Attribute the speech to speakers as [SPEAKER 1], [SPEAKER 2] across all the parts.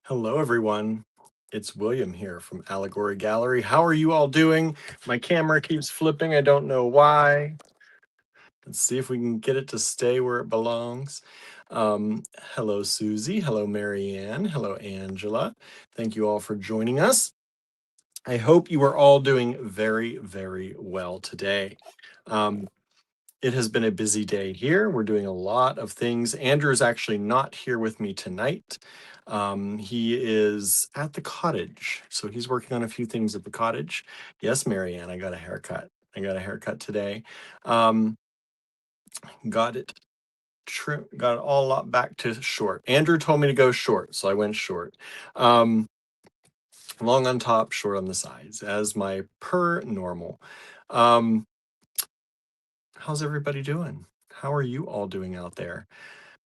[SPEAKER 1] Hello, everyone. It's William here from Allegory Gallery. How are you all doing? My camera keeps flipping. I don't know why. Let's see if we can get it to stay where it belongs. Hello, Susie. Hello, Marianne. Hello, Angela. Thank you all for joining us. I hope you are all doing very, very well today. It has been a busy day here. We're doing a lot of things. Andrew is actually not here with me tonight. He is at the cottage. So he's working on a few things at the cottage. Yes, Marianne, I got a haircut. I got a haircut today. Got it got it all up back to short. Andrew told me to go short, so I went short. Long on top, short on the sides, as my per normal. How's everybody doing? How are you all doing out there?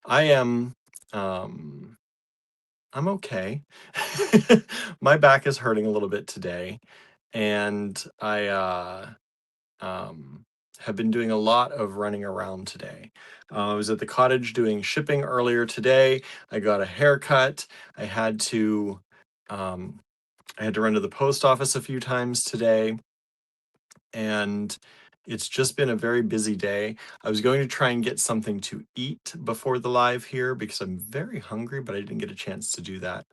[SPEAKER 1] I am I'm okay. My back is hurting a little bit today, and I have been doing a lot of running around today. I was at the cottage doing shipping earlier today. I got a haircut. I had to um, I had to run to the post office a few times today, and it's just been a very busy day. I was going to try and get something to eat before the live here because I'm very hungry, but I didn't get a chance to do that.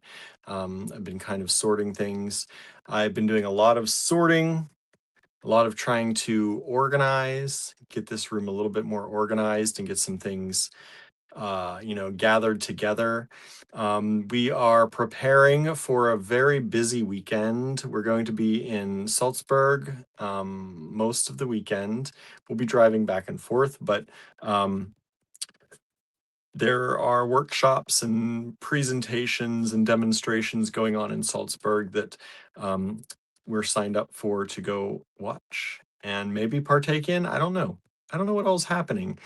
[SPEAKER 1] I've been kind of sorting things. I've been doing a lot of sorting, a lot of trying to organize, get this room a little bit more organized and get some things gathered together. We are preparing for a very busy weekend. We're going to be in Salzburg most of the weekend. We'll be driving back and forth, but there are workshops and presentations and demonstrations going on in Salzburg that we're signed up for to go watch and maybe partake in. I don't know. I don't know what else is happening.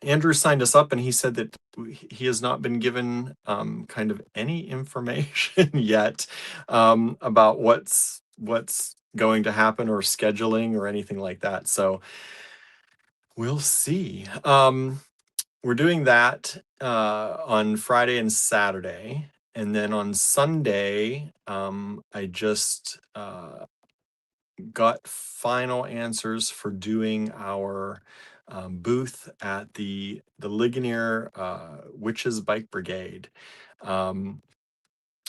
[SPEAKER 1] Andrew signed us up and he said that he has not been given kind of any information yet about what's going to happen or scheduling or anything like that. So we'll see. We're doing that on Friday and Saturday. And then on Sunday, I just got final answers for doing our booth at the Ligonier Witches Bike Brigade, the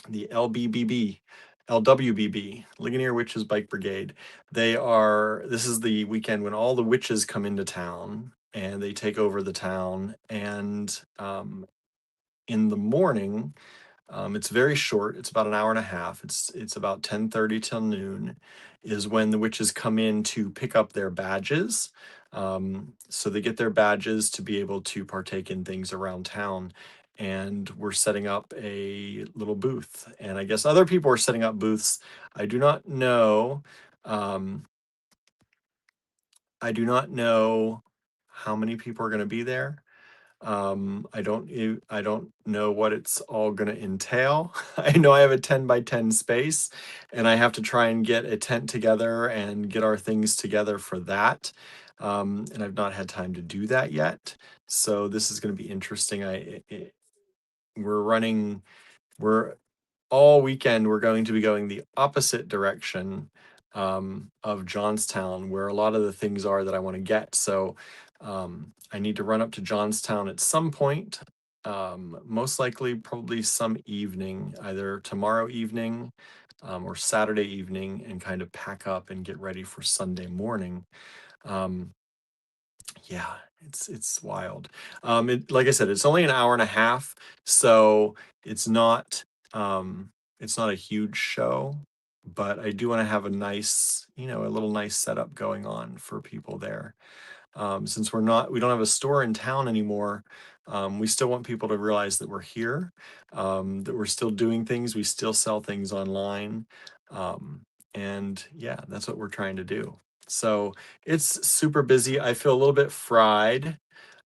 [SPEAKER 1] LWBB, Ligonier Witches Bike Brigade. This is the weekend when all the witches come into town and they take over the town. And in the morning, it's very short. It's about an hour and a half. It's about 10:30 till noon is when the witches come in to pick up their badges. So they get their badges to be able to partake in things around town. And we're setting up a little booth. And I guess other people are setting up booths. I do not know. Um, I do not know how many people are going to be there. I don't know what it's all going to entail. I know I have a 10 by 10 space and I have to try and get a tent together and get our things together for that. And I've not had time to do that yet. So this is going to be interesting. We're running, we're all weekend, we're going to be going the opposite direction of Johnstown, where a lot of the things are that I want to get. So I need to run up to Johnstown at some point, most likely probably some evening, either tomorrow evening or Saturday evening, and kind of pack up and get ready for Sunday morning. Yeah, it's wild. Like I said, it's only an hour and a half, so it's not it's not a huge show, but I do want to have a nice, a little nice setup going on for people there. Since we don't have a store in town anymore, we still want people to realize that we're here, that we're still doing things, we still sell things online. And yeah, that's what we're trying to do. So it's super busy. I feel a little bit fried.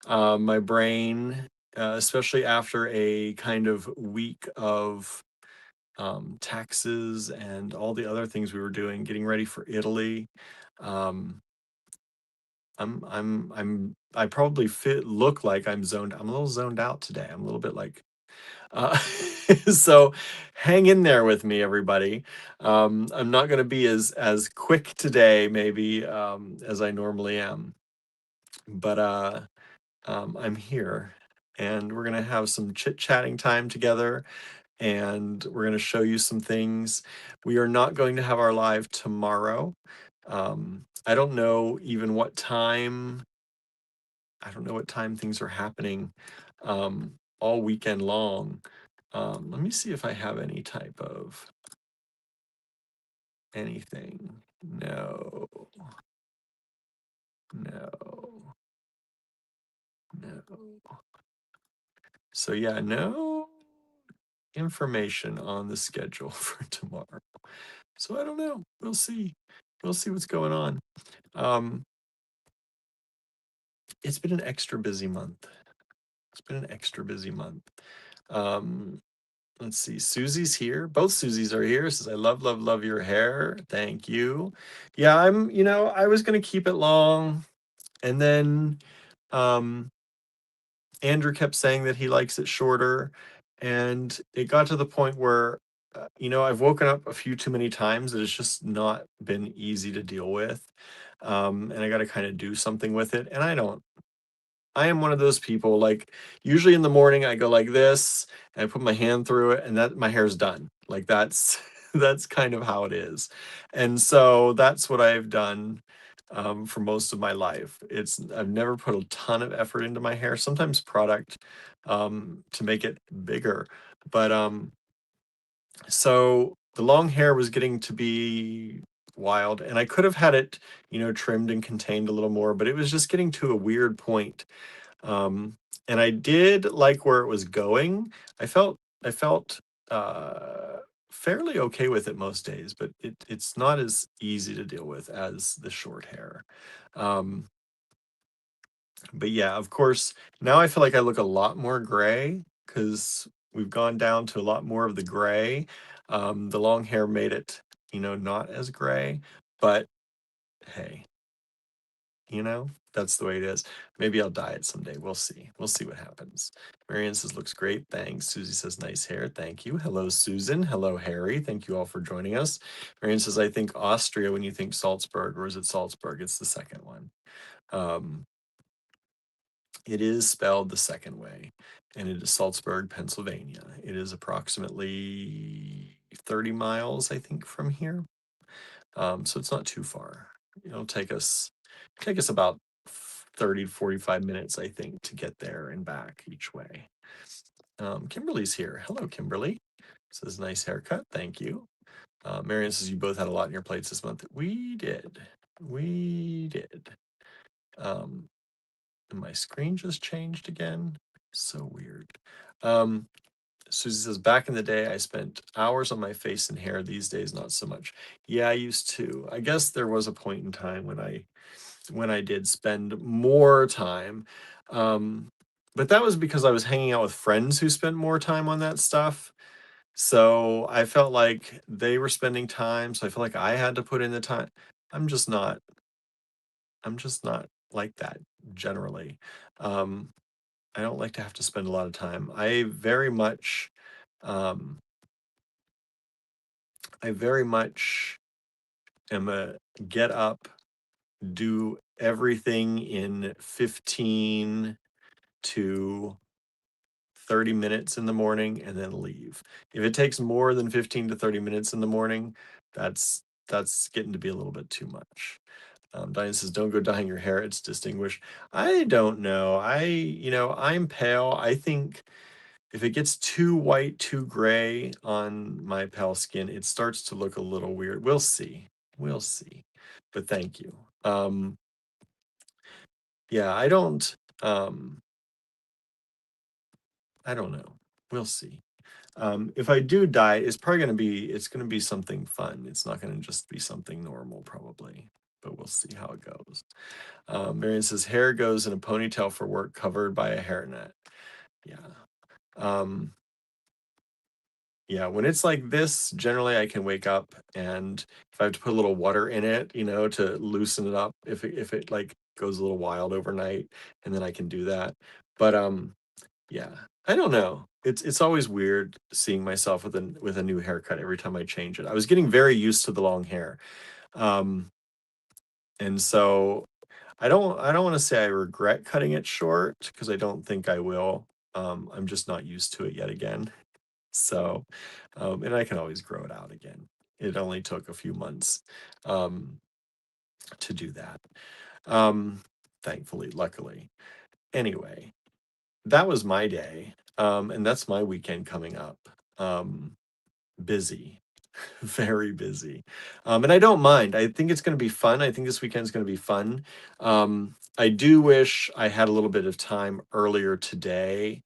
[SPEAKER 1] My brain, especially after a kind of week of taxes and all the other things we were doing, getting ready for Italy. Um, I probably look like I'm a little zoned out today. I'm a little bit like, uh, so hang in there with me, everybody. I'm not going to be as quick today, maybe, as I normally am, but I'm here, and we're gonna have some chit-chatting time together, and we're gonna show you some things. We are not going to have our live tomorrow. I don't know even what time. I don't know what time things are happening all weekend long. Let me see if I have any type of anything. No, no, no. So yeah, no information on the schedule for tomorrow. So I don't know. We'll see. We'll see what's going on. Um, it's been an extra busy month. It's been an extra busy month. Um, let's see. Susie's here. Both Susies are here. Says, I love, love, love your hair. Thank you. Yeah, I was going to keep it long. And then Andrew kept saying that he likes it shorter. And it got to the point where, I've woken up a few too many times that it's just not been easy to deal with. And I got to kind of do something with it. And I am one of those people, like, usually in the morning I go like this and I put my hand through it and that my hair's done. Like that's that's kind of how it is. And so that's what I've done for most of my life. I've never put a ton of effort into my hair, sometimes product to make it bigger. But so the long hair was getting to be wild, and I could have had it, trimmed and contained a little more, but it was just getting to a weird point. And I did like where it was going. I felt uh, fairly okay with it most days, but it's not as easy to deal with as the short hair. Um, but yeah, of course, now I feel like I look a lot more gray because we've gone down to a lot more of the gray. The long hair made it, not as gray, but hey, that's the way it is. Maybe I'll dye it someday. We'll see. We'll see what happens. Marianne says, looks great. Thanks. Susie says, nice hair. Thank you. Hello, Susan. Hello, Harry. Thank you all for joining us. Marianne says, I think Austria when you think Salzburg, or is it Salzburg? It's the second one. It is spelled the second way, and it is Salzburg, Pennsylvania. It is approximately 30 miles, I think, from here. So it's not too far. It'll take us about 30 to 45 minutes, I think, to get there and back each way. Kimberly's here. Hello, Kimberly. Says nice haircut. Thank you. Marion says you both had a lot on your plates this month. We did. We did. And my screen just changed again. So weird. Susie says, back in the day, I spent hours on my face and hair. These days, not so much. Yeah, I used to. I guess there was a point in time when I did spend more time. But that was because I was hanging out with friends who spent more time on that stuff. So I felt like they were spending time. So I felt like I had to put in the time. I'm just not, I'm just not like that generally. Um, I don't like to have to spend a lot of time. Um, I very much am a get up, do everything in 15 to 30 minutes in the morning and then leave. If it takes more than 15 to 30 minutes in the morning, that's getting to be a little bit too much. Diane says, don't go dyeing your hair. It's distinguished. I don't know. I'm pale. I think if it gets too white, too gray on my pale skin, it starts to look a little weird. We'll see. We'll see. But thank you. Yeah, um, I don't know. We'll see. If I do dye, it's gonna be something fun. It's not gonna just be something normal, probably. But we'll see how it goes. Marion says hair goes in a ponytail for work, covered by a hairnet. Yeah. Um, yeah, when it's like this, generally I can wake up, and if I have to put a little water in it, to loosen it up, if it like goes a little wild overnight, and then I can do that. But yeah, I don't know. It's always weird seeing myself with a new haircut every time I change it. I was getting very used to the long hair. Um, and so I don't want to say I regret cutting it short because I don't think I will. I'm just not used to it yet again. So, and I can always grow it out again. It only took a few months um, to do that. Um, thankfully, luckily. Anyway, that was my day. And that's my weekend coming up. Um, busy, very busy. And I don't mind. I think it's going to be fun. I think this weekend's going to be fun. I do wish I had a little bit of time earlier today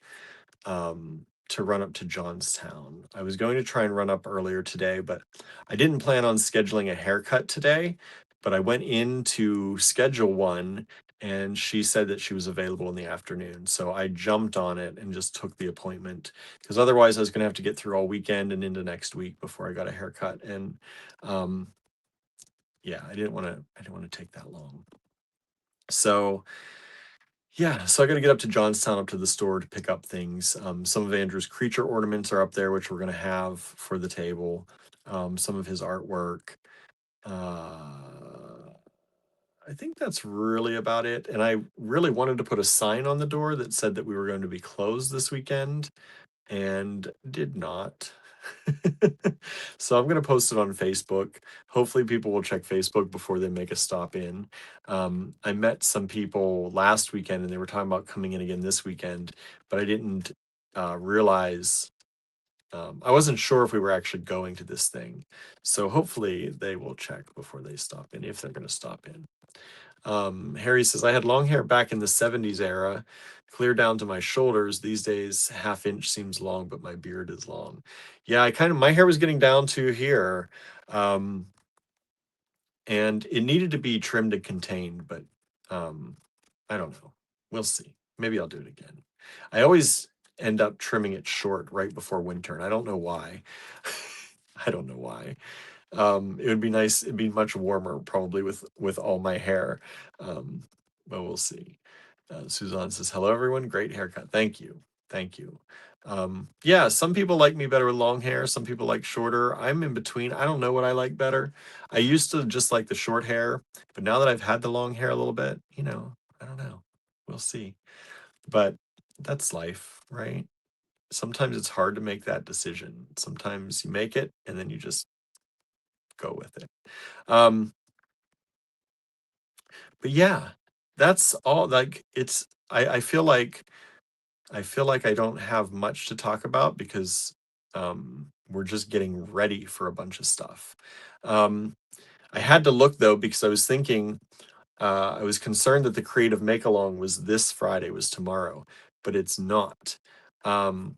[SPEAKER 1] to run up to Johnstown. I was going to try and run up earlier today, but I didn't plan on scheduling a haircut today. But I went in to schedule one, and she said that she was available in the afternoon. So I jumped on it and just took the appointment because otherwise I was going to have to get through all weekend and into next week before I got a haircut. And um, yeah, I didn't want to. I didn't want to take that long. So yeah, so I got to get up to Johnstown, up to the store to pick up things. Some of Andrew's creature ornaments are up there, which we're going to have for the table. Some of his artwork. I think that's really about it. And I really wanted to put a sign on the door that said that we were going to be closed this weekend and did not. So I'm going to post it on Facebook. Hopefully, people will check Facebook before they make a stop in. I met some people last weekend and they were talking about coming in again this weekend, but I didn't realize. I wasn't sure if we were actually going to this thing. So hopefully, they will check before they stop in if they're going to stop in. Harry says, I had long hair back in the 70s era, clear down to my shoulders. These days, half inch seems long, but my beard is long. Yeah, my hair was getting down to here. Um, and it needed to be trimmed and contained, but um, I don't know. We'll see. Maybe I'll do it again. I always end up trimming it short right before winter, and I don't know why. I don't know why. It would be nice. It'd be much warmer probably with all my hair, um, but we'll see. Suzanne says, "Hello, everyone. Great haircut. Thank you. Thank you." Yeah, some people like me better with long hair. Some people like shorter. I'm in between. I don't know what I like better. I used to just like the short hair, but now that I've had the long hair a little bit, I don't know. We'll see. But that's life, right? Sometimes it's hard to make that decision. Sometimes you make it and then you just go with it. Um, but yeah, that's all. Like I feel like I don't have much to talk about because we're just getting ready for a bunch of stuff. Um, I had to look though because I was thinking I was concerned that the creative make along was this Friday, was tomorrow, but it's not. Um,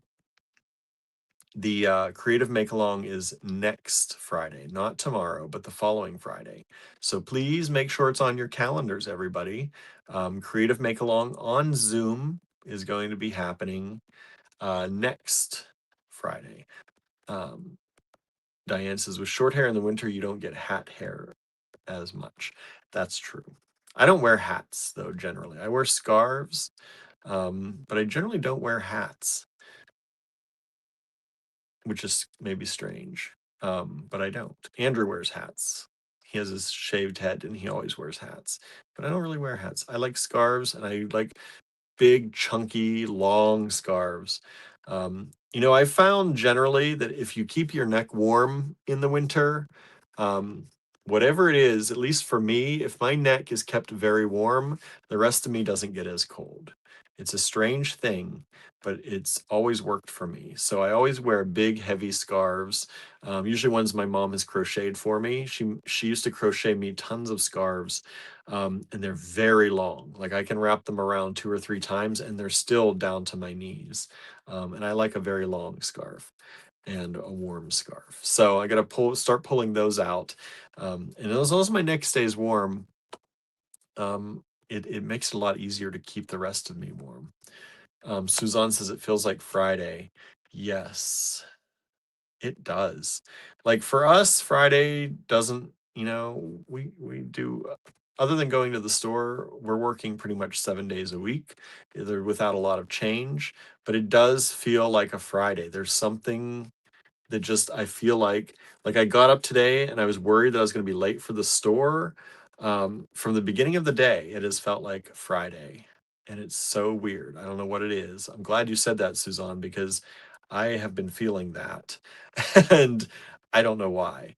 [SPEAKER 1] the creative make along is next Friday, not tomorrow, but the following Friday. So please make sure it's on your calendars, everybody. Creative make along on Zoom is going to be happening next Friday. Um, Diane says, with short hair in the winter, you don't get hat hair as much. That's true. I don't wear hats though, generally. I wear scarves, but I generally don't wear hats, which is maybe strange. But I don't. Andrew wears hats. He has his shaved head and he always wears hats. But I don't really wear hats. I like scarves and I like big, chunky, long scarves. I found generally that if you keep your neck warm in the winter, um, whatever it is, at least for me, if my neck is kept very warm, the rest of me doesn't get as cold. It's a strange thing, but it's always worked for me. So I always wear big, heavy scarves, usually ones my mom has crocheted for me. She used to crochet me tons of scarves, and they're very long. Like I can wrap them around 2 or 3 times, and they're still down to my knees. And I like a very long scarf and a warm scarf. So I got to start pulling those out. And as long as my neck stays warm, it makes it a lot easier to keep the rest of me warm. Suzanne says it feels like Friday. Yes, it does. Like for us, Friday doesn't, we do other than going to the store, we're working pretty much 7 days a week, either without a lot of change, but it does feel like a Friday. There's something that just I feel like I got up today and I was worried that I was going to be late for the store. From the beginning of the day, it has felt like Friday, and it's so weird. I don't know what it is. I'm glad you said that, Suzanne, because I have been feeling that, and I don't know why.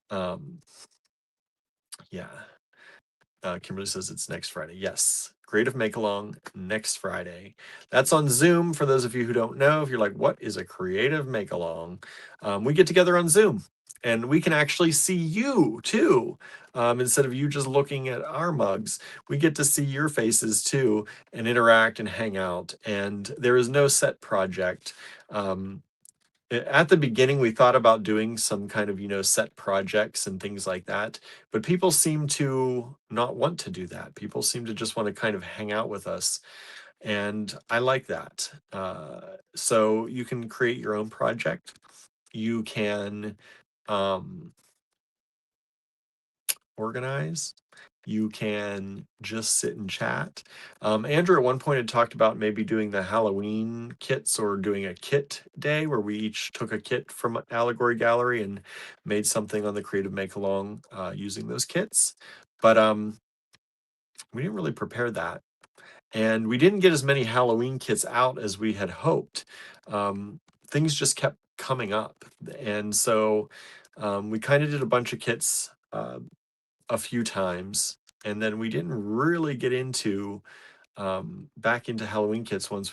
[SPEAKER 1] Um, yeah. Kimberly says it's next Friday. Yes. Creative Make Along next Friday. That's on Zoom. For those of you who don't know, if you're like, what is a Creative Make Along? We get together on Zoom and we can actually see you too. Instead of you just looking at our mugs, we get to see your faces too and interact and hang out. And there is no set project. Um, at the beginning we thought about doing some kind of set projects and things like that, but people seem to not want to do that. People seem to just want to kind of hang out with us, and I like that. So you can create your own project. You can um, organize. You can just sit and chat. Andrew at one point had talked about maybe doing the Halloween kits or doing a kit day where we each took a kit from Allegory Gallery and made something on the Creative Make Along using those kits. But we didn't really prepare that. And we didn't get as many Halloween kits out as we had hoped. Things just kept coming up. And so we kind of did a bunch of kits a few times, and then we didn't really get into back into Halloween kits once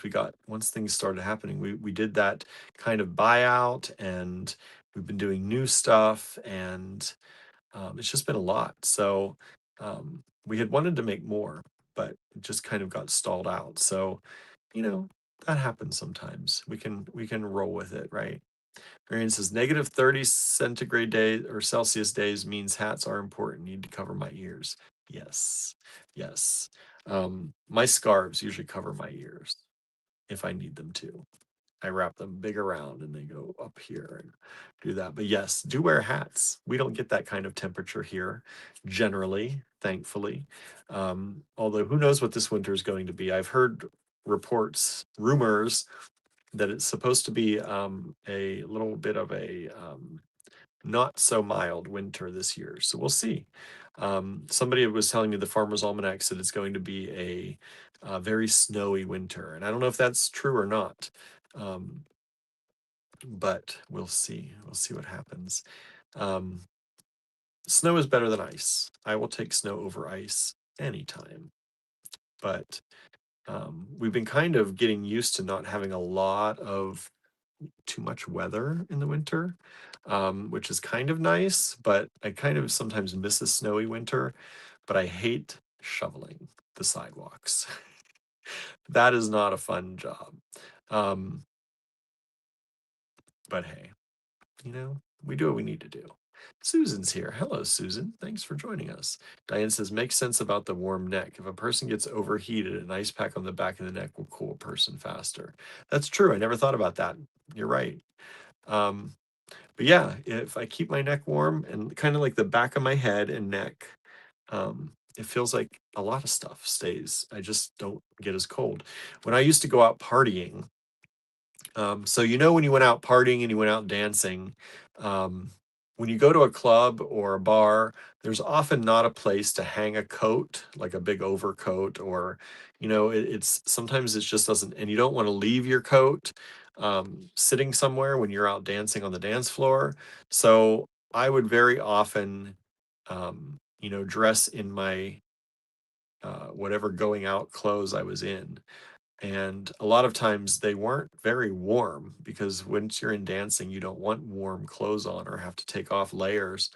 [SPEAKER 1] things started happening. We did that kind of buyout, and we've been doing new stuff, and it's just been a lot. So we had wanted to make more, but it just kind of got stalled out. So you know that happens sometimes. We can roll with it, right? Marion says -30 centigrade days or Celsius days means hats are important. Need to cover my ears. Yes, yes. My scarves usually cover my ears if I need them to. I wrap them big around and they go up here and do that. But yes, do wear hats. We don't get that kind of temperature here generally, thankfully. Although who knows what this winter is going to be. I've heard reports, rumors that it's supposed to be a little bit of a not so mild winter this year. So we'll see. Somebody was telling me the Farmer's Almanac said it's going to be a very snowy winter. And I don't know if that's true or not. Um, but we'll see. We'll see what happens. Um, Snow is better than ice. I will take snow over ice anytime. But we've been kind of getting used to not having a lot of too much weather in the winter, which is kind of nice, but I kind of sometimes miss a snowy winter, but I hate shoveling the sidewalks. That is not a fun job. Um, but hey, we do what we need to do. Susan's here. Hello, Susan. Thanks for joining us. Diane says, makes sense about the warm neck. If a person gets overheated, an ice pack on the back of the neck will cool a person faster. That's true. I never thought about that. You're right. Um, But yeah, if I keep my neck warm and kind of like the back of my head and neck, it feels like a lot of stuff stays. I just don't get as cold. When I used to go out partying, so when you went out partying and you went out dancing, um, when you go to a club or a bar, there's often not a place to hang a coat, like a big overcoat, or it's sometimes it just doesn't, and you don't want to leave your coat sitting somewhere when you're out dancing on the dance floor. So I would very often, dress in my whatever going out clothes I was in, and a lot of times they weren't very warm because once you're in dancing, you don't want warm clothes on or have to take off layers.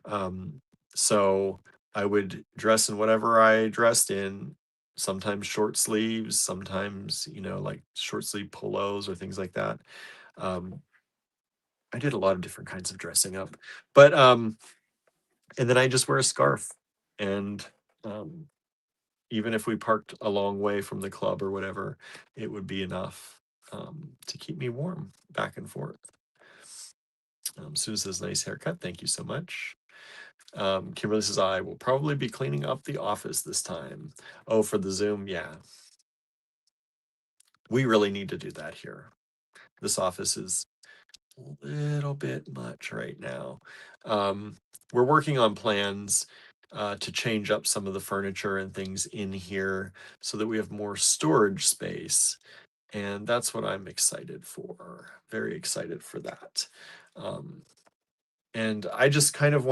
[SPEAKER 1] Um, so I would dress in whatever I dressed in, sometimes short sleeves, sometimes, like short sleeve polos or things like that. Um, I did a lot of different kinds of dressing up, but, and then I just wear a scarf, and, um, even if we parked a long way from the club or whatever, it would be enough to keep me warm back and forth. Sue says, nice haircut. Thank you so much. Kimberly says, I will probably be cleaning up the office this time. Oh, for the Zoom? Yeah. We really need to do that here. This office is a little bit much right now. We're working on plans to change up some of the furniture and things in here so that we have more storage space. And that's what I'm excited for. Very excited for that. And I just kind of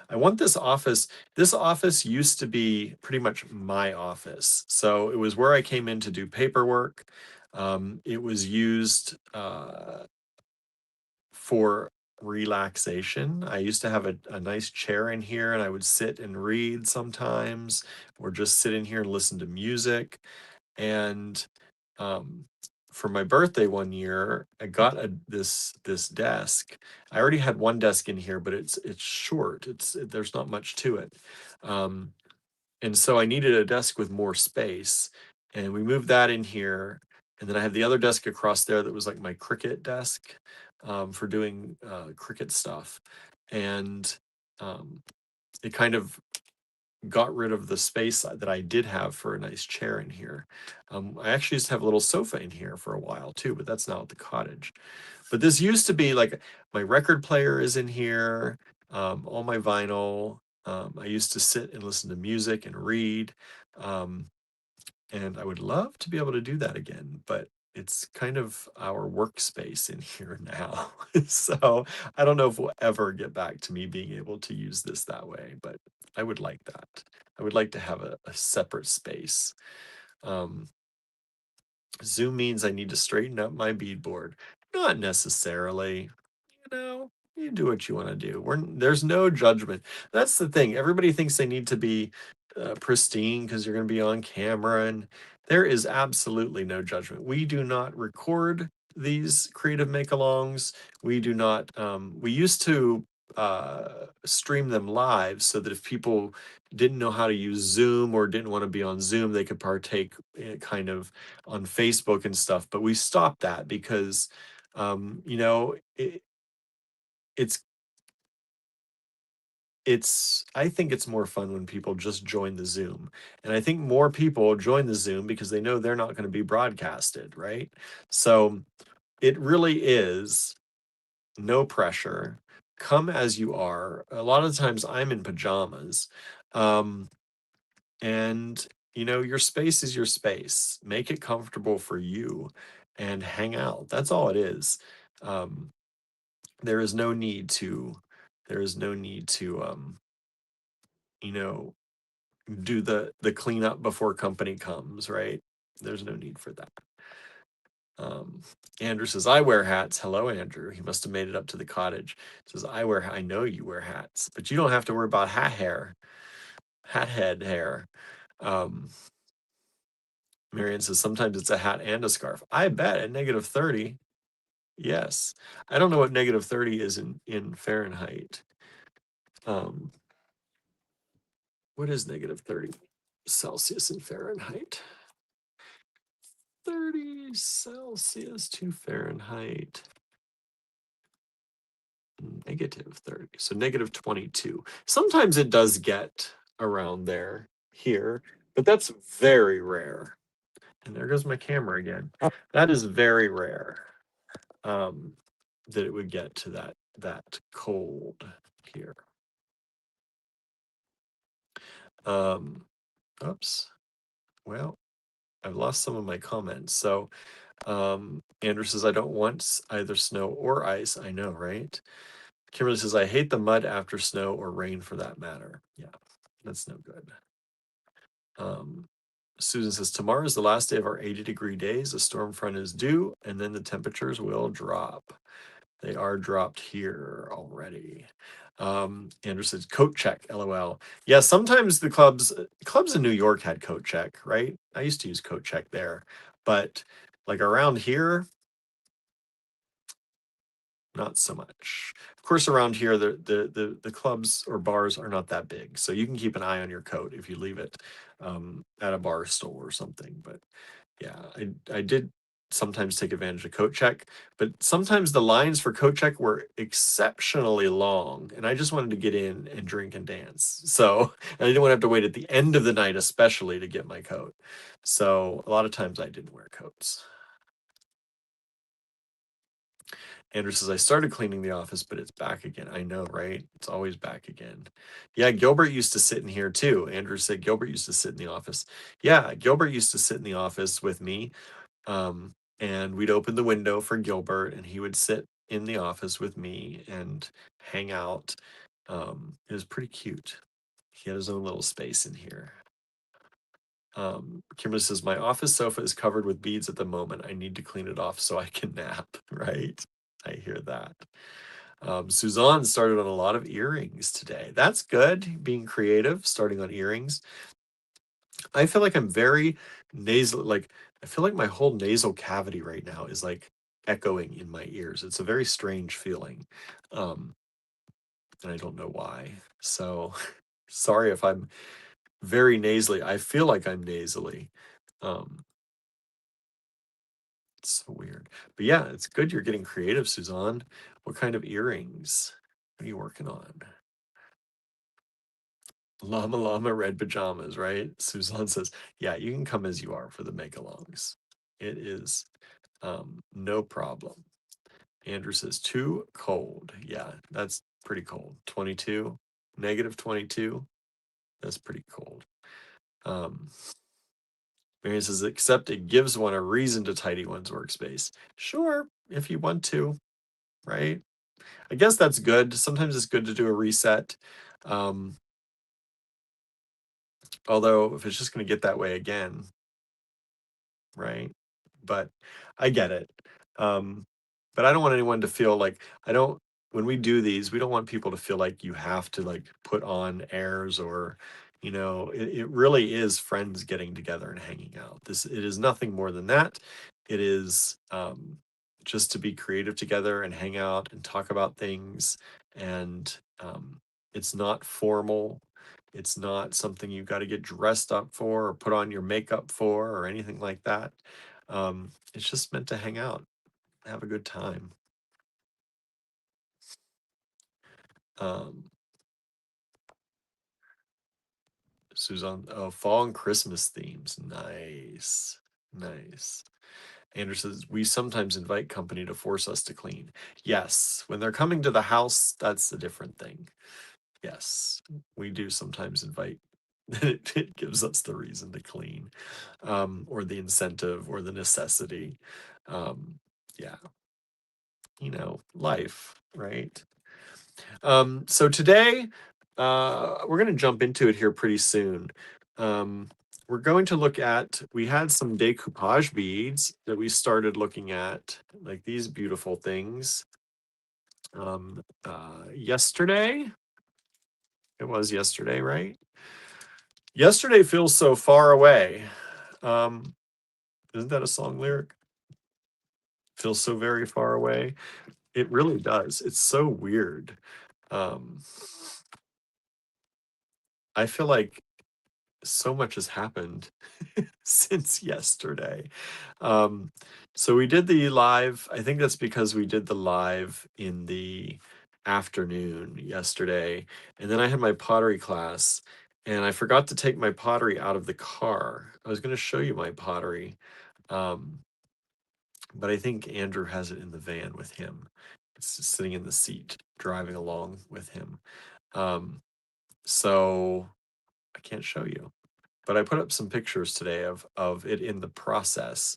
[SPEAKER 1] I want this office. This office used to be pretty much my office. So it was where I came in to do paperwork. It was used for relaxation. I used to have a nice chair in here and I would sit and read sometimes, or just sit in here and listen to music. And um, for my birthday one year, I got this desk. I already had one desk in here, but it's short. There's not much to it. Um, and so I needed a desk with more space, and we moved that in here. And then I had the other desk across there that was like my Cricut desk for doing Cricut stuff. And it kind of got rid of the space that I did have for a nice chair in here. I actually used to have a little sofa in here for a while too, but that's now at the cottage. But this used to be like my record player is in here, all my vinyl. I used to sit and listen to music and read. And I would love to be able to do that again, but it's kind of our workspace in here now. So I don't know if we'll ever get back to me being able to use this that way, but I would like that. I would like to have a separate space. Um, Zoom means I need to straighten up my beadboard. Not necessarily, you do what you want to do. There's no judgment. That's the thing. Everybody thinks they need to be pristine because you're going to be on camera, and there is absolutely no judgment. We do not record these creative make-alongs. We do not. We used to stream them live so that if people didn't know how to use Zoom or didn't want to be on Zoom, they could partake kind of on Facebook and stuff. But we stopped that because it's I think it's more fun when people just join the Zoom. And I think more people join the Zoom because they know they're not going to be broadcasted, right? So it really is no pressure. Come as you are. A lot of times I'm in pajamas. Um, and your space is your space. Make it comfortable for you and hang out. That's all it is. Um, there is no need to you know do the cleanup before company comes, right? There's no need for that. Andrew says, I wear hats. Hello, Andrew. He must have made it up to the cottage. Says, I know you wear hats, but you don't have to worry about hat head hair. Um, Marion says, sometimes it's a hat and a scarf. I bet at -30. Yes. I don't know what -30 is in Fahrenheit. What is -30 Celsius in Fahrenheit? 30 Celsius to Fahrenheit. -30. So -22. Sometimes it does get around there here, but that's very rare. And there goes my camera again. That is very rare that it would get to that cold here. Oops. Well, I've lost some of my comments. So Andrew says, I don't want either snow or ice. I know, right? Kimberly says, I hate the mud after snow or rain for that matter. Yeah, that's no good. Susan says, tomorrow is the last day of our 80-degree days. A storm front is due, and then the temperatures will drop. They are dropped here already. Andrew says, coat check, LOL. Yeah, sometimes the clubs in New York had coat check, right? I used to use coat check there. But like around here, not so much. Of course, around here, the clubs or bars are not that big, so you can keep an eye on your coat if you leave it at a bar store or something. But yeah, I did sometimes take advantage of coat check, but sometimes the lines for coat check were exceptionally long, and I just wanted to get in and drink and dance. So I didn't want to have to wait at the end of the night, especially to get my coat. So a lot of times I didn't wear coats. Andrew says, I started cleaning the office, but it's back again. I know, right? It's always back again. Yeah, Gilbert used to sit in here too. Andrew said Gilbert used to sit in the office. Yeah, Gilbert used to sit in the office with me. And we'd open the window for Gilbert, and he would sit in the office with me and hang out. It was pretty cute. He had his own little space in here. Kimberly says, my office sofa is covered with beads at the moment. I need to clean it off so I can nap, right? I hear that. Suzanne started on a lot of earrings today. That's good, being creative, starting on earrings. I feel like I'm very nasal, like I feel like my whole nasal cavity right now is like echoing in my ears. It's a very strange feeling. Um, and I don't know why. So sorry if I'm very nasally. I feel like I'm nasally. Um, it's so weird. But yeah, it's good you're getting creative, Suzanne. What kind of earrings? What are you working on? Llama Llama red pajamas, right? Suzanne says, yeah, you can come as you are for the make-alongs. It is no problem. Andrew says, too cold. Yeah, that's pretty cold. 22, negative 22. That's pretty cold. Marion says, except it gives one a reason to tidy one's workspace. Sure, if you want to, right? I guess that's good. Sometimes it's good to do a reset. Um, although if it's just going to get that way again, right? But I get it. But I don't want anyone to feel like I don't when we do these, we don't want people to feel like you have to like put on airs or it really is friends getting together and hanging out. It is nothing more than that. It is just to be creative together and hang out and talk about things. And it's not formal. It's not something you've got to get dressed up for or put on your makeup for or anything like that. It's just meant to hang out, have a good time. Um, Suzanne, oh, fall and Christmas themes. Nice. Nice. Andrew says, we sometimes invite company to force us to clean. Yes. When they're coming to the house, that's a different thing. Yes. We do sometimes invite. It gives us the reason to clean, or the incentive or the necessity. Yeah. Life, right? So today, we're going to jump into it here pretty soon. We're going to look at, we had some decoupage beads that we started looking at, like these beautiful things. Yesterday, it was yesterday, right? Yesterday feels so far away. Isn't that a song lyric? Feels so very far away. It really does. It's so weird. Um, I feel like so much has happened since yesterday. Um, so we did the live. I think that's because we did the live in the afternoon yesterday. And then I had my pottery class and I forgot to take my pottery out of the car. I was going to show you my pottery. Um, but I think Andrew has it in the van with him. It's just sitting in the seat, driving along with him. So I can't show you. But I put up some pictures today of it in the process,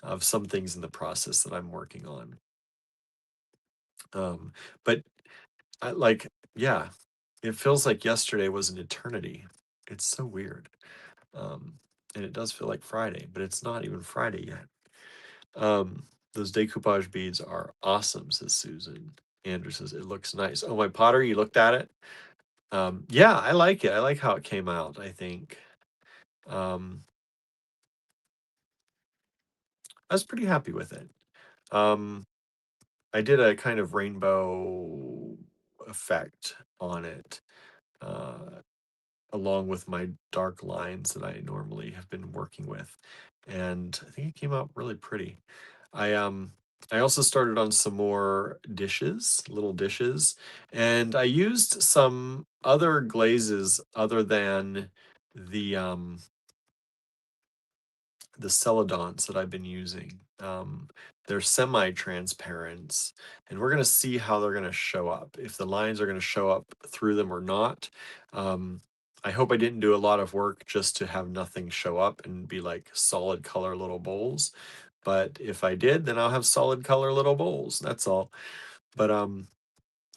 [SPEAKER 1] of some things in the process that I'm working on. But yeah, it feels like yesterday was an eternity. It's so weird. And it does feel like Friday, but it's not even Friday yet. Those decoupage beads are awesome, says Susan. Andrew says, it looks nice. Oh, my pottery, you looked at it? Yeah, I like it. I like how it came out, I think. I was pretty happy with it. I did a kind of rainbow effect on it. along with my dark lines that I normally have been working with. And I think it came out really pretty. I um I also started on some more dishes, little dishes, and I used some other glazes other than the um the celadons that I've been using. They're semi-transparents, and we're going to see how they're going to show up, if the lines are going to show up through them or not. Um, I hope I didn't do a lot of work just to have nothing show up and be like solid color little bowls. But if I did, then I'll have solid color little bowls. That's all. But I'm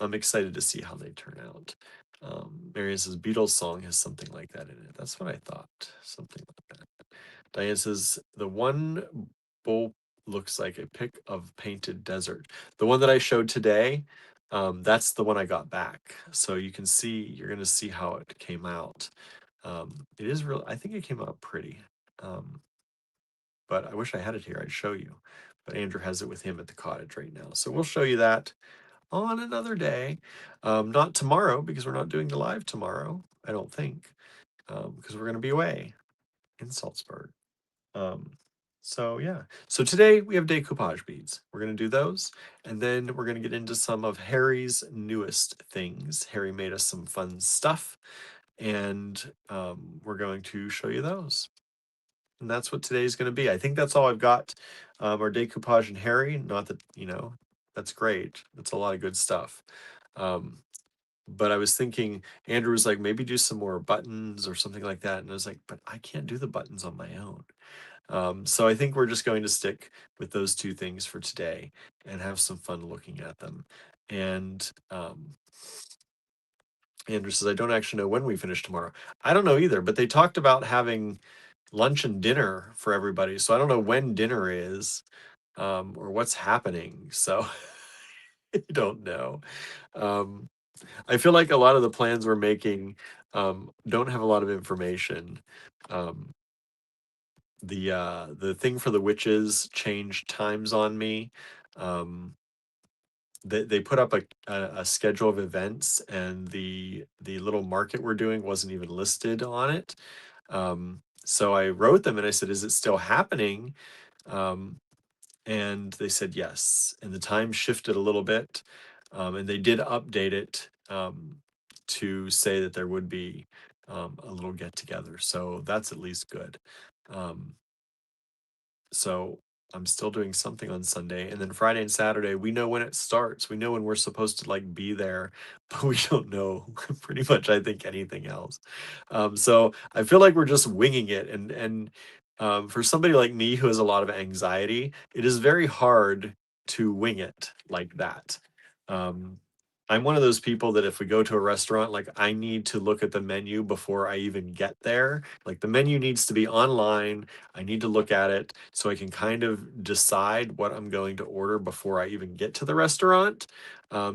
[SPEAKER 1] excited to see how they turn out. Marion says Beatles song has something like that in it. That's what I thought. Something like that. Diane says the one bowl looks like a pic of painted desert. The one that I showed today, that's the one I got back. So you can see, you're going to see how it came out. It is real. I think it came out pretty. But I wish I had it here. I'd show you. But Andrew has it with him at the cottage right now. So we'll show you that on another day. Not tomorrow, because we're not doing the live tomorrow, I don't think, because we're going to be away in Salzburg. Um, so yeah. So today we have decoupage beads. We're going to do those, and then we're going to get into some of Harry's newest things. Harry made us some fun stuff, and we're going to show you those. And that's what today's going to be. I think that's all I've got. Our decoupage and Harry. Not that, that's great. That's a lot of good stuff. But I was thinking, Andrew was like, maybe do some more buttons or something like that. And I was like, but I can't do the buttons on my own. So I think we're just going to stick with those two things for today and have some fun looking at them. And Andrew says, I don't actually know when we finish tomorrow. I don't know either, but they talked about having lunch and dinner for everybody. So I don't know when dinner is, or what's happening. So I don't know. Um, I feel like a lot of the plans we're making don't have a lot of information. Um, the thing for the witches changed times on me. Um, they put up a schedule of events, and the little market we're doing wasn't even listed on it. So I wrote them and I said, "Is it still happening?" Um, and they said yes. And the time shifted a little bit, and they did update it to say that there would be a little get together. So that's at least good. Um, so I'm still doing something on Sunday, and then Friday and Saturday, we know when it starts. We know when we're supposed to like be there, but we don't know pretty much, I think, anything else. So I feel like we're just winging it, and for somebody like me who has a lot of anxiety, it is very hard to wing it like that. Um, I'm one of those people that if we go to a restaurant, like I need to look at the menu before I even get there. Like the menu needs to be online. I need to look at it so I can kind of decide what I'm going to order before I even get to the restaurant.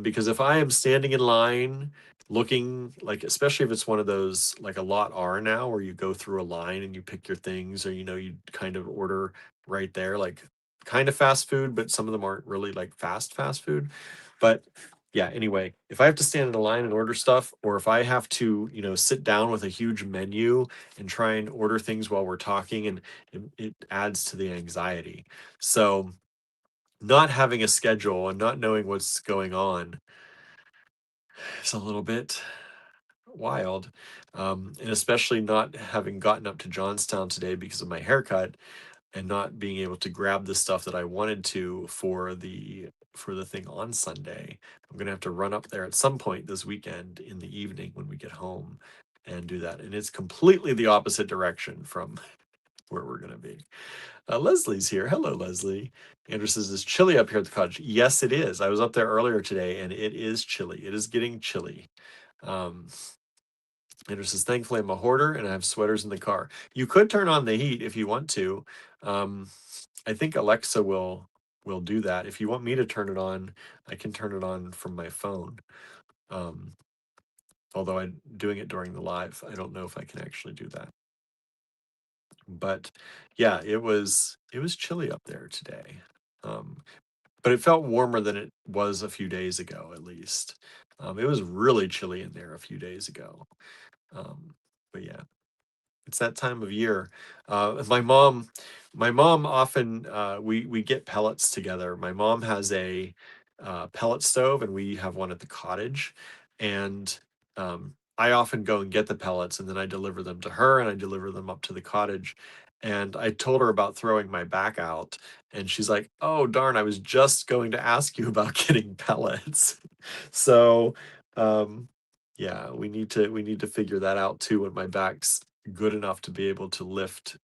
[SPEAKER 1] Because if I am standing in line looking, like, especially if it's one of those, like a lot are now, where you go through a line and you pick your things, or, you kind of order right there, like kind of fast food, but some of them aren't really like fast food. But yeah, anyway, if I have to stand in a line and order stuff, or if I have to, sit down with a huge menu and try and order things while we're talking, and it adds to the anxiety. So not having a schedule and not knowing what's going on is a little bit wild. And especially not having gotten up to Johnstown today because of my haircut, and not being able to grab the stuff that I wanted to for the thing on Sunday. I'm gonna have to run up there at some point this weekend in the evening when we get home and do that. And it's completely the opposite direction from where we're gonna be. Leslie's here. Hello, Leslie. Andrew says, "It's chilly up here at the cottage." Yes, it is. I was up there earlier today, and it is chilly. It is getting chilly. Um, Andrew says, "Thankfully, I'm a hoarder and I have sweaters in the car." You could turn on the heat if you want to. I think Alexa will do that. If you want me to turn it on, I can turn it on from my phone. Um, Although I'm doing it during the live, I don't know if I can actually do that. But yeah, it was chilly up there today. But it felt warmer than it was a few days ago, at least. It was really chilly in there a few days ago. Um, But yeah, it's that time of year. My mom often we get pellets together. My mom has a pellet stove, and we have one at the cottage. And I often go and get the pellets, and then I deliver them to her, and I deliver them up to the cottage. And I told her about throwing my back out, and she's like, "Oh darn! I was just going to ask you about getting pellets." So, um, yeah, we need to figure that out too when my back's good enough to be able to lift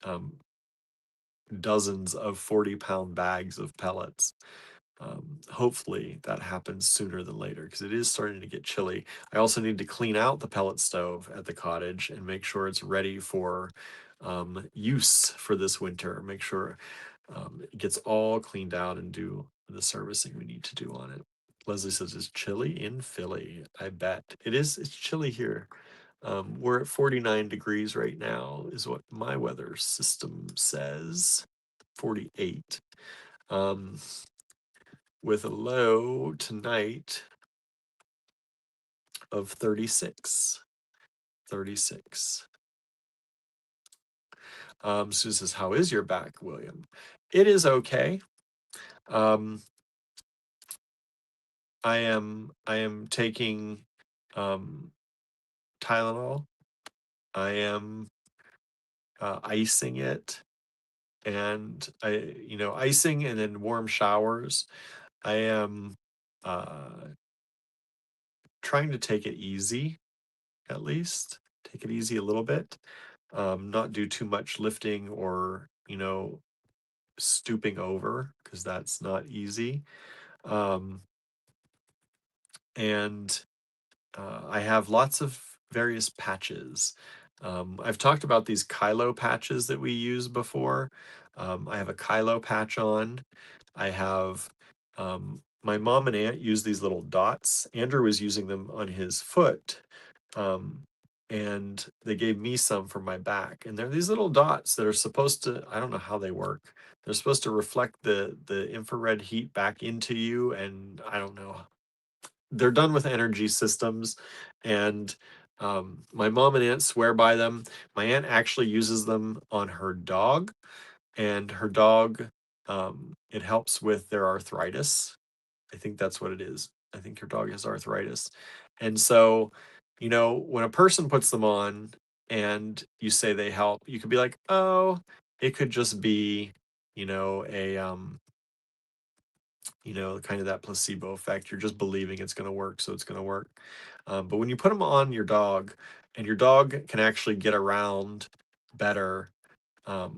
[SPEAKER 1] dozens of 40-pound bags of pellets. Hopefully that happens sooner than later because it is starting to get chilly. I also need to clean out the pellet stove at the cottage and make sure it's ready for use for this winter. Make sure it gets all cleaned out and do the servicing we need to do on it. Leslie says, "It's chilly in Philly." I bet it is. It's chilly here. We're at 49 degrees right now, is what my weather system says. 48. Um, with a low tonight of 36. 36. Sue says, "How is your back, William?" It is okay. Um, I am taking Tylenol. I am icing it, and icing and then warm showers. I am uh, trying to take it easy, at least take it easy a little bit, not do too much lifting or stooping over because that's not easy. Um, and I have lots of various patches. I've talked about these Kylo patches that we use before. I have a Kylo patch on. I have my mom and aunt use these little dots. Andrew was using them on his foot, um, and they gave me some for my back. And they're these little dots that are supposed to, I don't know how they work. They're supposed to reflect the infrared heat back into you, and I don't know. They're done with energy systems, and my mom and aunt swear by them. My aunt actually uses them on her dog, and her dog, it helps with their arthritis. I think that's what it is. I think your dog has arthritis. And so, when a person puts them on and you say they help, you could be like, "Oh, it could just be, a kind of that placebo effect. You're just believing it's going to work, so it's going to work." But when you put them on your dog, and your dog can actually get around better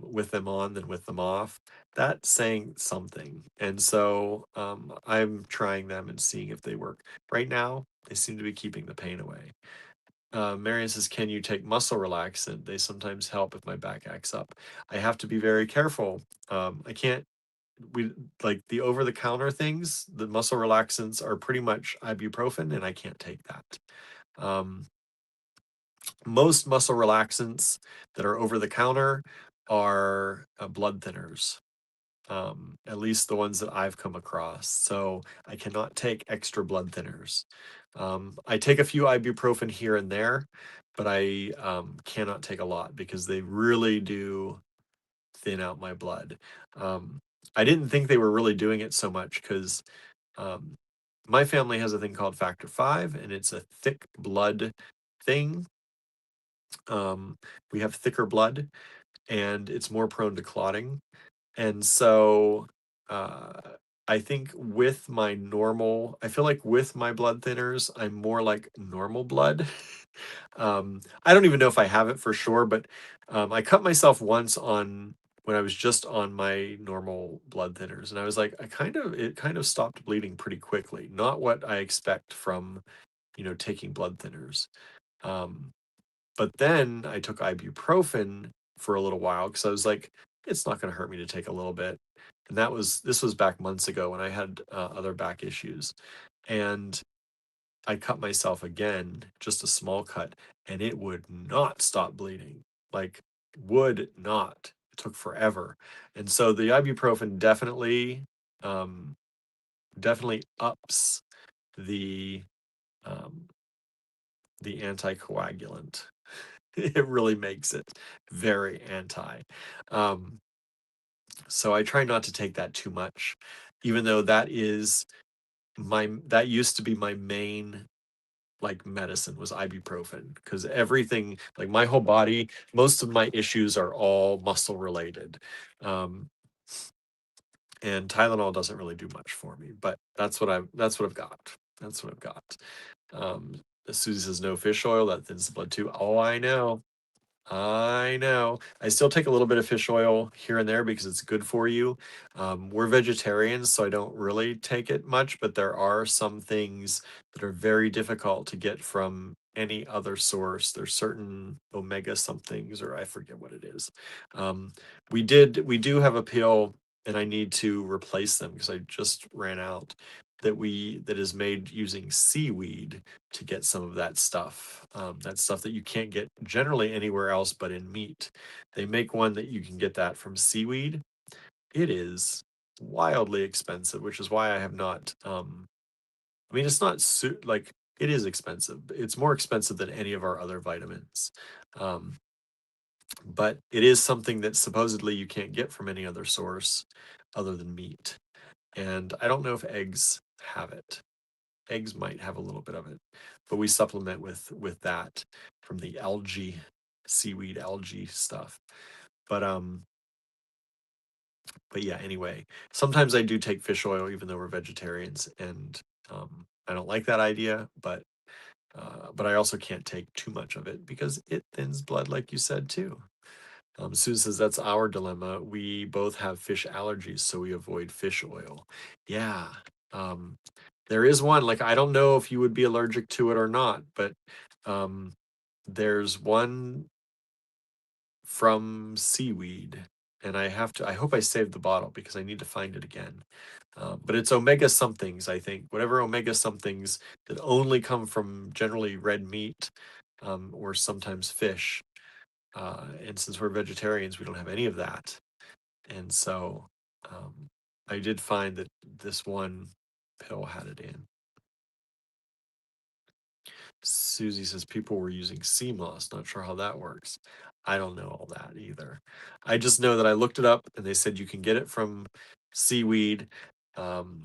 [SPEAKER 1] with them on than with them off, that's saying something. And so I'm trying them and seeing if they work. Right now, they seem to be keeping the pain away. Marion says, "Can you take muscle relaxant? They sometimes help if my back acts up." I have to be very careful. I can't we like the over the counter things, the muscle relaxants are pretty much ibuprofen, and I can't take that. Um, most muscle relaxants that are over the counter are blood thinners, at least the ones that I've come across. So I cannot take extra blood thinners. I take a few ibuprofen here and there, but I cannot take a lot because they really do thin out my blood. Um, I didn't think they were really doing it so much because um, my family has a thing called factor five, and it's a thick blood thing. We have thicker blood, and it's more prone to clotting. And so uh, I think I feel like with my blood thinners, I'm more like normal blood. I don't even know if I have it for sure, but I cut myself once on when I was just on my normal blood thinners, and I was like, it kind of stopped bleeding pretty quickly. Not what I expect from, taking blood thinners. Um, but then I took ibuprofen for a little while because I was like, it's not going to hurt me to take a little bit. And this was back months ago when I had other back issues. And I cut myself again, just a small cut, and it would not stop bleeding. Like, would not. It took forever. And so the ibuprofen um, definitely ups the um, the anticoagulant. It really makes it very anti. Um, so I try not to take that too much, even though that used to be my main like medicine was ibuprofen, because everything, like my whole body, most of my issues are all muscle related. Um, and Tylenol doesn't really do much for me, but that's what I've got. That's what I've got. Um, Susie says no fish oil, that thins the blood too. Oh, I know. I know. I still take a little bit of fish oil here and there because it's good for you. We're vegetarians, so I don't really take it much, but there are some things that are very difficult to get from any other source. There's certain omega somethings, or I forget what it is. Um, we do have a pill, and I need to replace them because I just ran out. That is made using seaweed to get some of that stuff. That stuff that you can't get generally anywhere else but in meat. They make one that you can get that from seaweed. It is wildly expensive, which is why I have not. I mean, it's not like it is expensive. It's more expensive than any of our other vitamins. Um, but it is something that supposedly you can't get from any other source other than meat. And I don't know if eggs have it. Eggs might have a little bit of it, but we supplement with that from the algae, seaweed algae stuff. But but yeah, anyway, sometimes I do take fish oil even though we're vegetarians, and I don't like that idea, but I also can't take too much of it because it thins blood, like you said too. Susan says that's our dilemma. We both have fish allergies, so we avoid fish oil. Yeah. Um, there is one, like, I don't know if you would be allergic to it or not, but um, there's one from seaweed, and I hope I saved the bottle because I need to find it again. But it's omega somethings, I think. Whatever omega somethings that only come from generally red meat, or sometimes fish. And since we're vegetarians, we don't have any of that. And so I did find that this one pill had it in. Susie says people were using sea moss. Not sure how that works. I don't know all that either. I just know that I looked it up and they said you can get it from seaweed, um,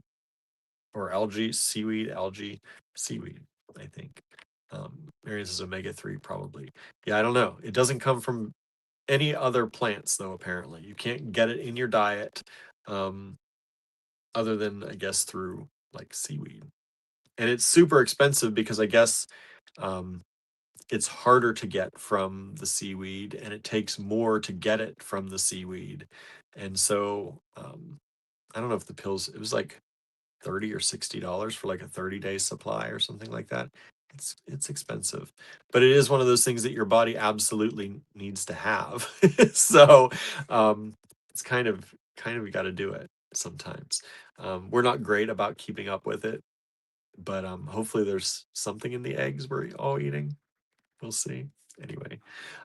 [SPEAKER 1] or algae, seaweed, algae, seaweed, I think. Marion says omega-3 probably. Yeah, I don't know. It doesn't come from any other plants though, apparently. You can't get it in your diet, um, other than I guess through like seaweed. And it's super expensive because I guess um, it's harder to get from the seaweed and it takes more to get it from the seaweed. And so I don't know if the pills, it was like 30 or $60 for like a 30-day supply or something like that. It's expensive, but it is one of those things that your body absolutely needs to have. So um, it's kind of you got to do it sometimes. We're not great about keeping up with it, but hopefully there's something in the eggs we're all eating. We'll see. Anyway,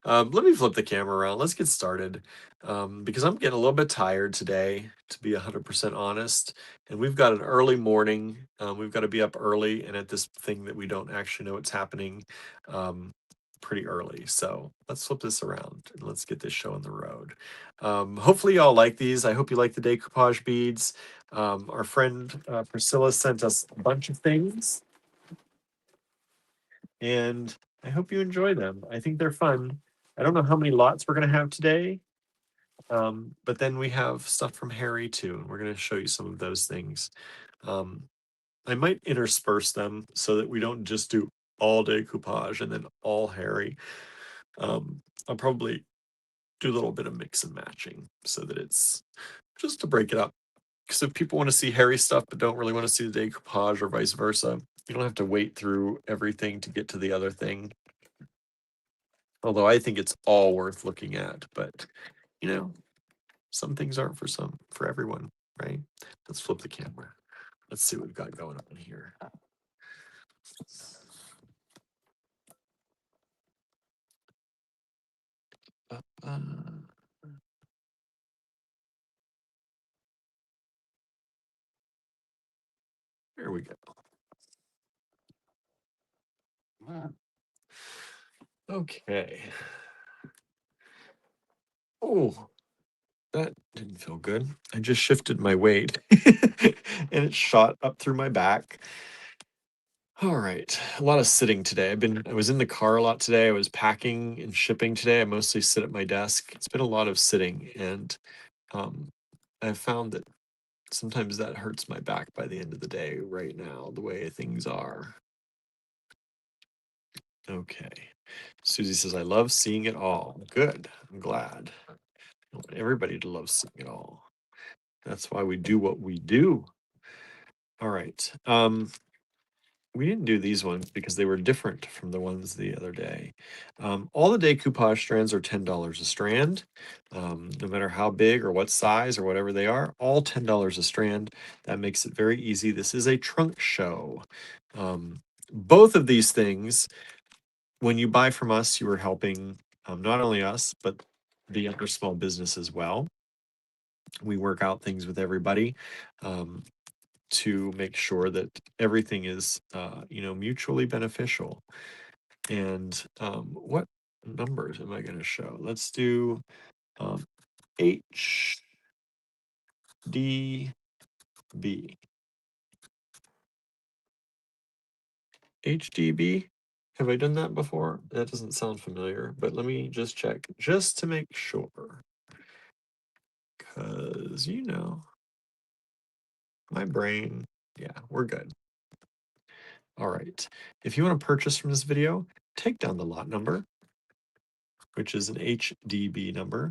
[SPEAKER 1] let me flip the camera around. Let's get started, because I'm getting a little bit tired today, to be 100% honest. And we've got an early morning. We've got to be up early and at this thing that we don't actually know what's happening, um, pretty early. So let's flip this around and let's get this show on the road. Hopefully y'all like these. I hope you like the decoupage beads. Our friend Priscilla sent us a bunch of things, and I hope you enjoy them. I think they're fun. I don't know how many lots we're going to have today, but then we have stuff from Harry too, and we're going to show you some of those things. Um, I might intersperse them so that we don't just do all decoupage and then all Harry. I'll probably do a little bit of mix and matching so that it's just to break it up. Because if people want to see Harry stuff but don't really want to see the decoupage or vice versa, you don't have to wait through everything to get to the other thing. Although I think it's all worth looking at, but you know, some things aren't for everyone, right? Let's flip the camera. Let's see what we've got going on here. Uh, there we go. Okay. Oh, that didn't feel good. I just shifted my weight and it shot up through my back. All right. A lot of sitting today. I was in the car a lot today. I was packing and shipping today. I mostly sit at my desk. It's been a lot of sitting, and um I've found that sometimes that hurts my back by the end of the day right now, the way things are. Okay. Susie says, I love seeing it all. Good. I'm glad. I want everybody to love seeing it all. That's why we do what we do. All right. We didn't do these ones because they were different from the ones the other day. All the decoupage strands are $10 a strand, no matter how big or what size or whatever they are, all $10 a strand. That makes it very easy. This is a trunk show. Both of these things, when you buy from us, you are helping not only us, but the other small business as well. We work out things with everybody. To make sure that everything is mutually beneficial. And what numbers am I going to show? Let's do HDB. HDB. Have I done that before? That doesn't sound familiar, but let me just check just to make sure. Because, my brain, yeah, we're good. All right. If you want to purchase from this video, take down the lot number, which is an HDB number.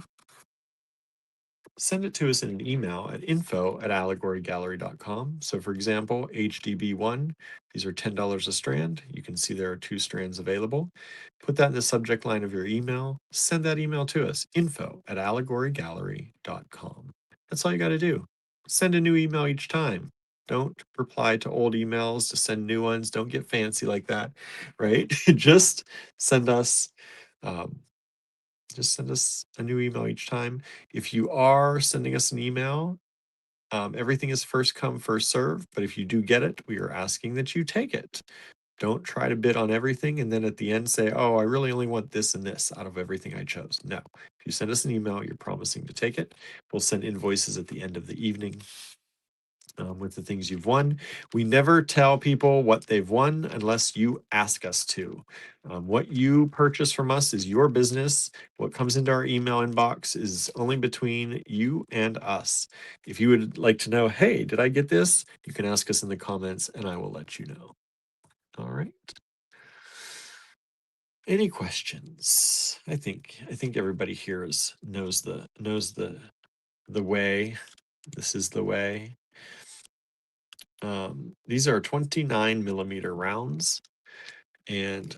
[SPEAKER 1] Send it to us in an email at info@allegorygallery.com. So for example, HDB1, these are $10 a strand. You can see there are 2 strands available. Put that in the subject line of your email. Send that email to us, info@allegorygallery.com. That's all you got to do. Send a new email each time. Don't reply to old emails to send new ones. Don't get fancy like that, right? Send us um, just send us a new email each time. If you are sending us an email, everything is first come, first serve. But if you do get it, we are asking that you take it. Don't try to bid on everything and then at the end say, oh, I really only want this and this out of everything I chose. No. If you send us an email, you're promising to take it. We'll send invoices at the end of the evening. With the things you've won. We never tell people what they've won unless you ask us to. What you purchase from us is your business. What comes into our email inbox is only between you and us. If you would like to know, hey, did I get this? You can ask us in the comments and I will let you know. All right. Any questions? I think everybody here knows the way. This is the way. These are 29 millimeter rounds, and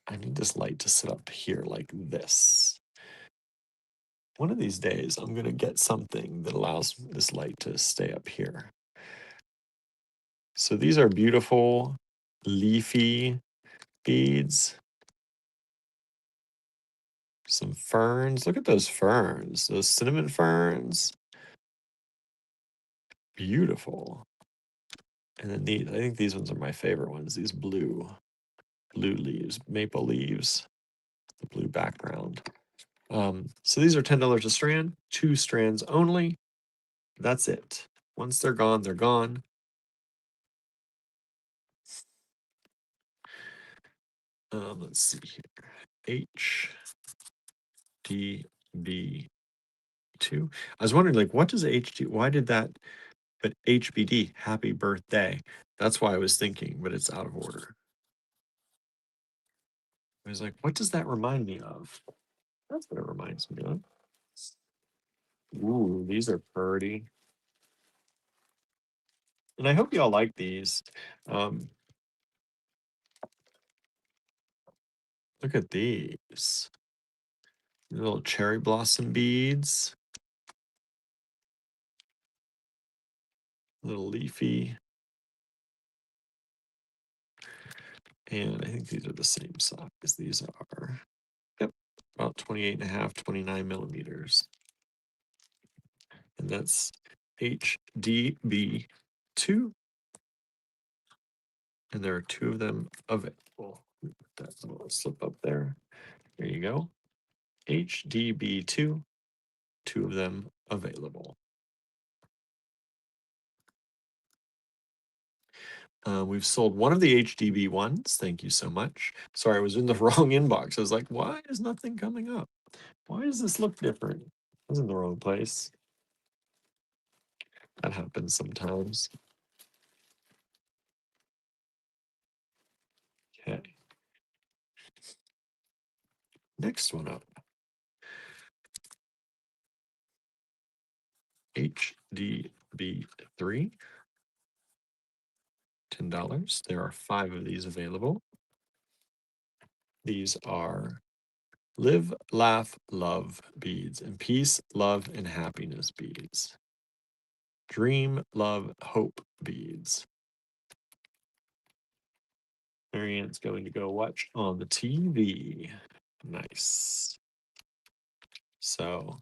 [SPEAKER 1] I need this light to sit up here like this. One of these days, I'm going to get something that allows this light to stay up here. So these are beautiful leafy beads. Some ferns. Look at those ferns, those cinnamon ferns. Beautiful. And then these, I think these ones are my favorite ones, these blue leaves, maple leaves, the blue background. So these are $10 a strand, 2 strands only. That's it. Once they're gone, they're gone. Let's see here. HDB2. I was wondering, like, what does why did that, but HBD, happy birthday. That's why I was thinking, but it's out of order. I was like, what does that remind me of? That's what it reminds me of. Ooh, these are pretty. And I hope y'all like these. Look at these. Little cherry blossom beads. Little leafy. And I think these are the same size. These are, yep, about 28.5, 29 millimeters. And that's HDB2. And there are 2 of them available. That little slip up there. There you go. HDB2, 2 of them available. We've sold one of the HDB ones. Thank you so much. Sorry, I was in the wrong inbox. I was like, why is nothing coming up? Why does this look different? I was in the wrong place. That happens sometimes. Okay. Next one up. HDB3. $10. There are 5 of these available. These are live, laugh, love beads, and peace, love, and happiness beads. Dream, love, hope beads. Marianne's going to go watch on the TV. Nice. So,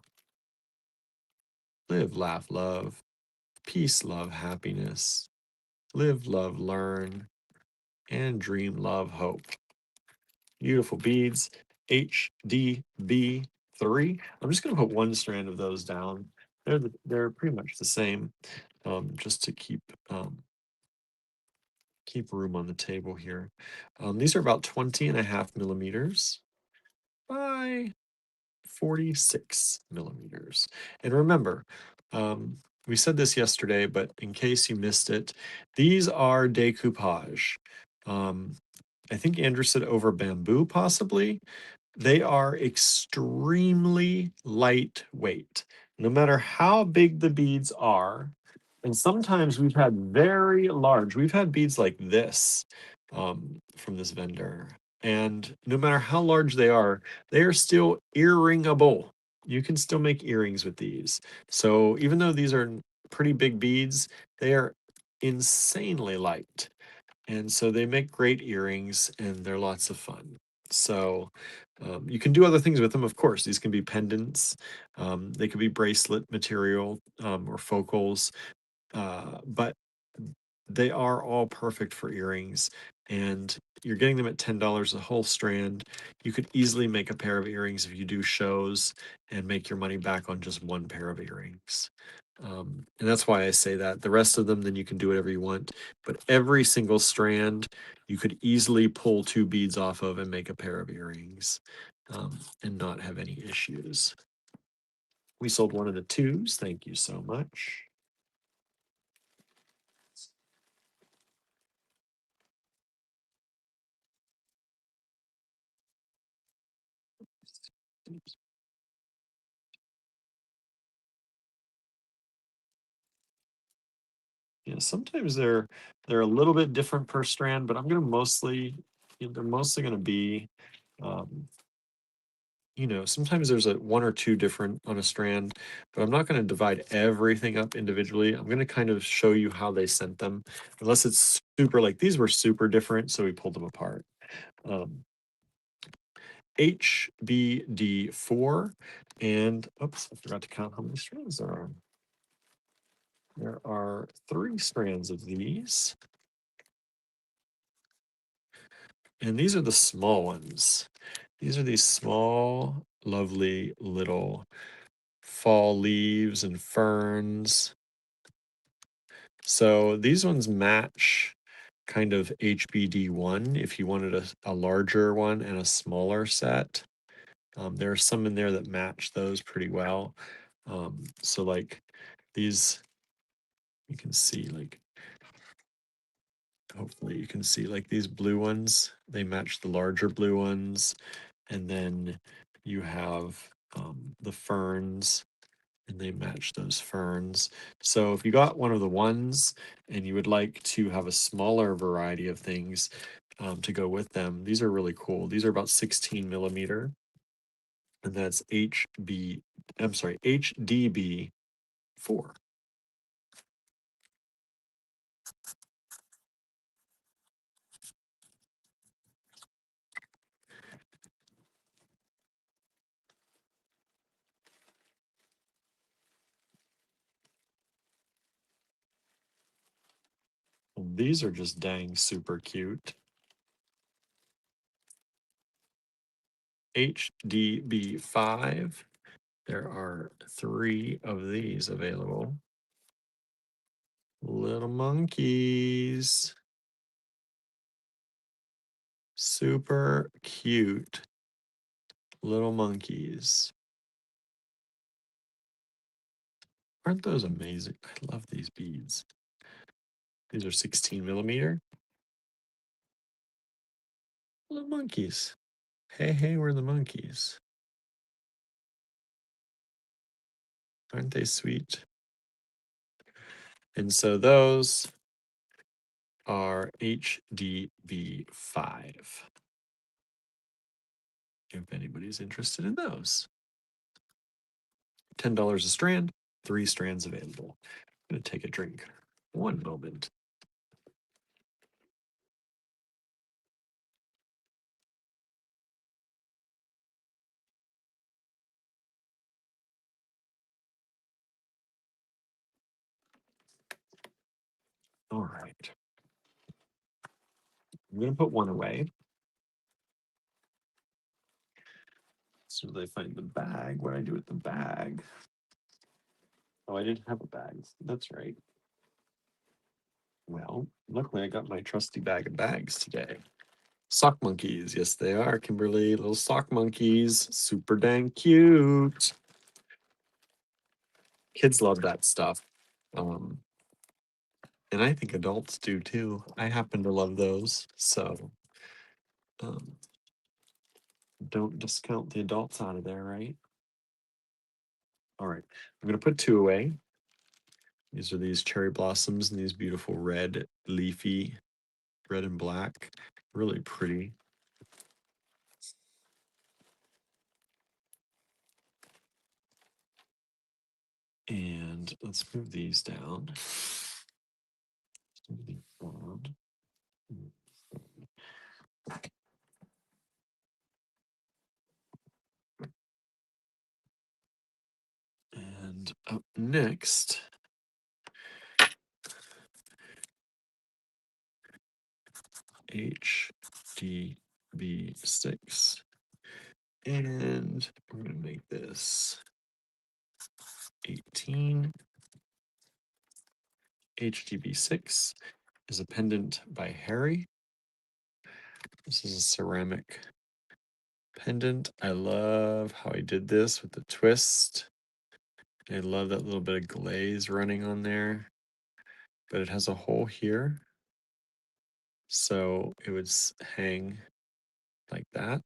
[SPEAKER 1] live, laugh, love, peace, love, happiness, live, love, learn, and dream, love, hope. Beautiful beads. HDB3. I'm just going to put one strand of those down. They're pretty much the same, just to keep room on the table here. These are about 20.5 millimeters by 46 millimeters. And remember, we said this yesterday, but in case you missed it, these are decoupage. I think Andrew said over bamboo, possibly. They are extremely lightweight, no matter how big the beads are. And sometimes we've had we've had beads like this from this vendor. And no matter how large they are still earringable. You can still make earrings with these. So even though these are pretty big beads, they are insanely light. And so they make great earrings and they're lots of fun. So you can do other things with them, of course. These can be pendants. They could be bracelet material or focals. But they are all perfect for earrings. And you're getting them at $10 a whole strand. You could easily make a pair of earrings if you do shows and make your money back on just one pair of earrings. And that's why I say that. The rest of them, then you can do whatever you want. But every single strand, you could easily pull 2 beads off of and make a pair of earrings and not have any issues. We sold one of the 2s. Thank you so much. Yeah, sometimes they're a little bit different per strand, but I'm gonna mostly they're mostly gonna be sometimes there's a 1 or 2 different on a strand, but I'm not gonna divide everything up individually. I'm gonna kind of show you how they sent them, unless it's super like these were super different, so we pulled them apart. HBD4, and oops, I forgot to count how many strands there are. There are 3 strands of these. And these are the small ones. These are these small, lovely little fall leaves and ferns. So these ones match kind of HBD1 if you wanted a larger one and a smaller set. There are some in there that match those pretty well. So like these, you can see like, hopefully you can see like these blue ones, they match the larger blue ones. And then you have the ferns and they match those ferns. So if you got one of the ones and you would like to have a smaller variety of things to go with them, these are really cool. These are about 16 millimeter, and that's HDB4. These are just dang super cute. HDB5. There are 3 of these available. Little monkeys. Super cute little monkeys. Aren't those amazing? I love these beads. These are 16 millimeter. Little monkeys. Hey, hey, we're the monkeys. Aren't they sweet? And so those are HDB5. If anybody's interested in those. $10 a strand, 3 strands available. I'm going to take a drink. One moment. All right. I'm going to put one away. As soon as I find the bag, what do I do with the bag? Oh, I didn't have a bag. That's right. Well, luckily I got my trusty bag of bags today. Sock monkeys. Yes, they are, Kimberly. Little sock monkeys. Super dang cute. Kids love that stuff. And I think adults do too. I happen to love those. So um, don't discount the adults out of there, right? All right. I'm going to put 2 away. These are these cherry blossoms and these beautiful red, leafy, red and black. Really pretty. And let's move these down. And up next, HDB6. And we're going to make this 18. HDB6 is a pendant by Harry. This is a ceramic pendant. I love how I did this with the twist. I love that little bit of glaze running on there. But it has a hole here. So it would hang like that.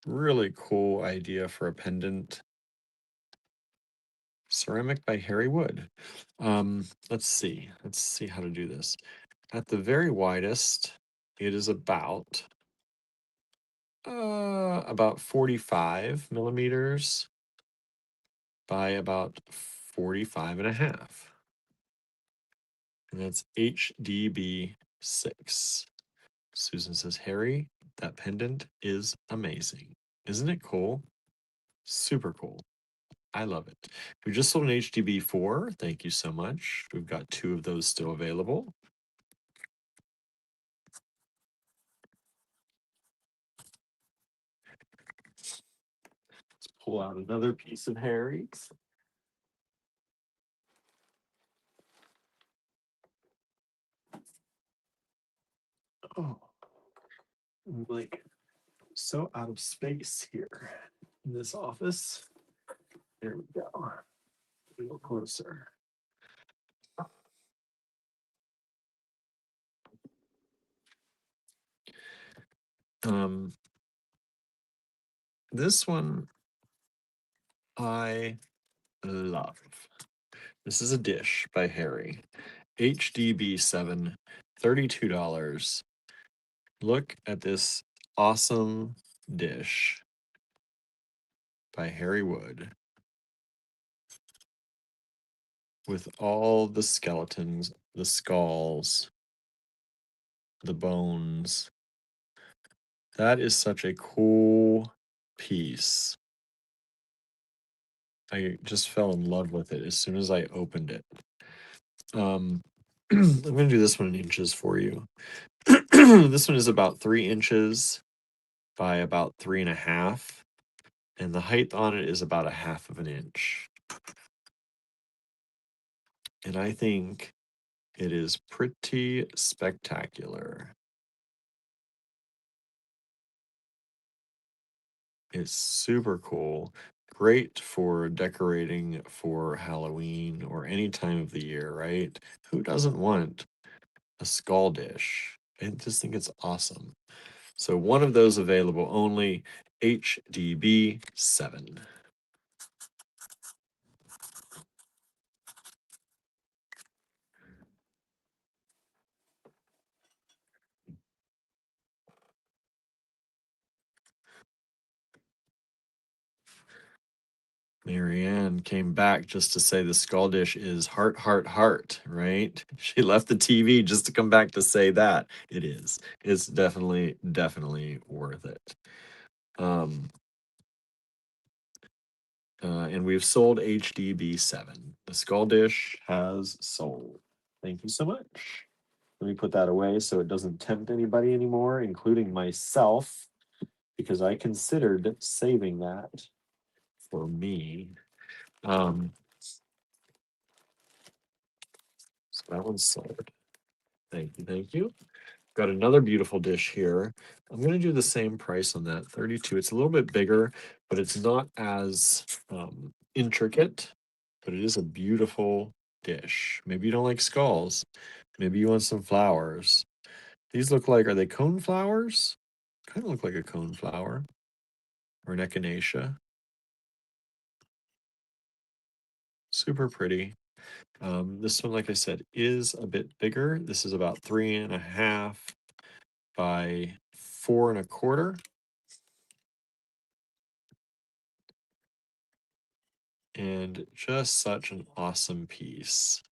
[SPEAKER 1] Really cool idea for a pendant. Ceramic by Harry Wood. Let's see how to do this. At the very widest, it is about 45 millimeters by about 45 and a half. And that's HDB6. Susan says, Harry, that pendant is amazing. Isn't it cool? Super cool. I love it. We just sold an HDB4. Thank you so much. We've got 2 of those still available. Let's pull out another piece of Harry's. Oh, I'm like so out of space here in this office. There we go. A little closer. This one I love. This is a dish by Harry. HDB7, $32. Look at this awesome dish by Harry Wood with all the skeletons, the skulls, the bones. That is such a cool piece. I just fell in love with it as soon as I opened it. I'm going to do this one in inches for you. This one is about 3 inches by about 3.5, and the height on it is about 1/2 of an inch. And I think it is pretty spectacular. It's super cool. Great for decorating for Halloween or any time of the year, right? Who doesn't want a skull dish? I just think it's awesome. So one of those available only, HDB 7. Marianne came back just to say the skull dish is heart, heart, heart, right? She left the TV just to come back to say that. It is. It's definitely, definitely worth it. And we've sold HDB 7. The skull dish has sold. Thank you so much. Let me put that away so it doesn't tempt anybody anymore, including myself, because I considered saving that for me. So that one's sold. Thank you, thank you. Got another beautiful dish here. I'm going to do the same price on that, 32. It's a little bit bigger, but it's not as intricate, but it is a beautiful dish. Maybe you don't like skulls. Maybe you want some flowers. These look like, are they cone flowers? Kind of look like a cone flower or an echinacea. Super pretty. This one, like I said, is a bit bigger. This is about 3.5 by 4.25. And just such an awesome piece.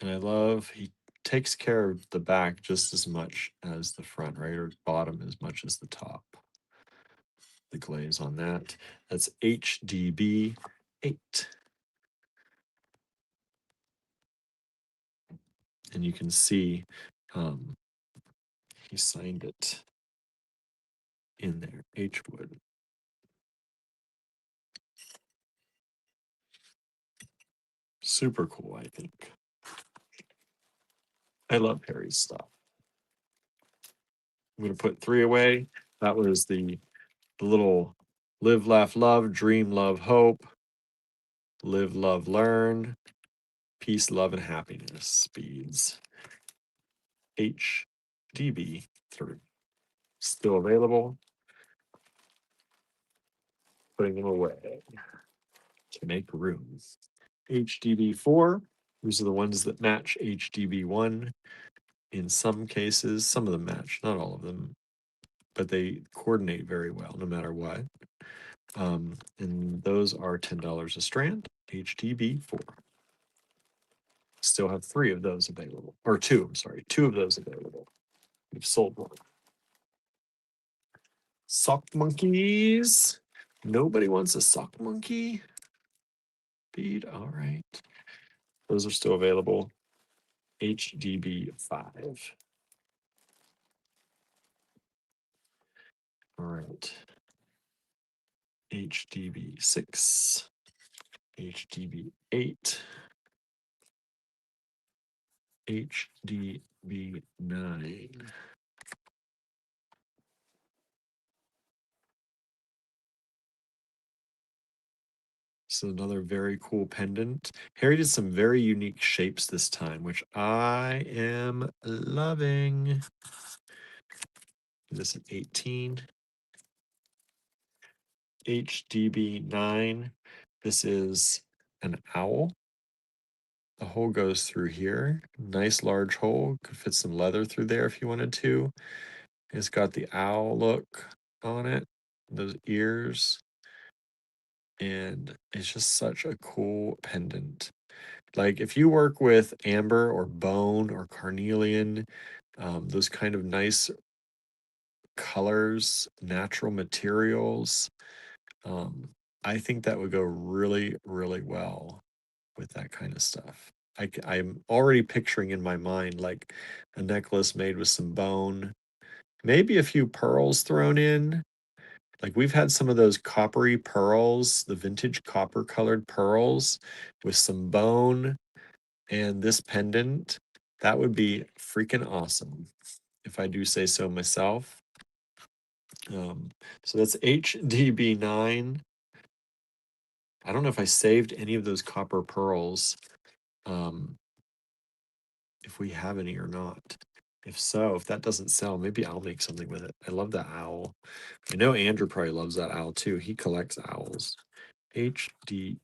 [SPEAKER 1] And I love he takes care of the back just as much as the front, right? Or bottom as much as the top. The glaze on that. That's HDB 8. And you can see he signed it in there. H Wood. Super cool, I think. I love Harry's stuff. I'm gonna put 3 away. That was the little live, laugh, love, dream, love, hope, live, love, learn, peace, love, and happiness speeds. HDB 3. Still available. Putting them away to make room. HDB 4. These are the ones that match HDB 1. In some cases, some of them match, not all of them, but they coordinate very well no matter what. And those are $10 a strand, HDB 4. Still have 3 of those available, or 2, I'm sorry, 2 of those available. We've sold one. Sock monkeys. Nobody wants a sock monkey bead. All right. Those are still available. HDB 5. All right. HDB 6. HDB 8. HDB 9. So another very cool pendant. Harry did some very unique shapes this time, which I am loving. This is 18. HDB 9. This is an owl. The hole goes through here. Nice large hole. Could fit some leather through there if you wanted to. It's got the owl look on it, those ears. And it's just such a cool pendant. Like if you work with amber or bone or carnelian, those kind of nice colors, natural materials, I think that would go really, really well with that kind of stuff. I'm already picturing in my mind like a necklace made with some bone, maybe a few pearls thrown in. Like we've had some of those coppery pearls, the vintage copper colored pearls with some bone and this pendant. That would be freaking awesome if I do say so myself. So that's HDB9. I don't know if I saved any of those copper pearls, if we have any or not. If so, if that doesn't sell, maybe I'll make something with it. I love that owl. I know Andrew probably loves that owl too. He collects owls. HDB10.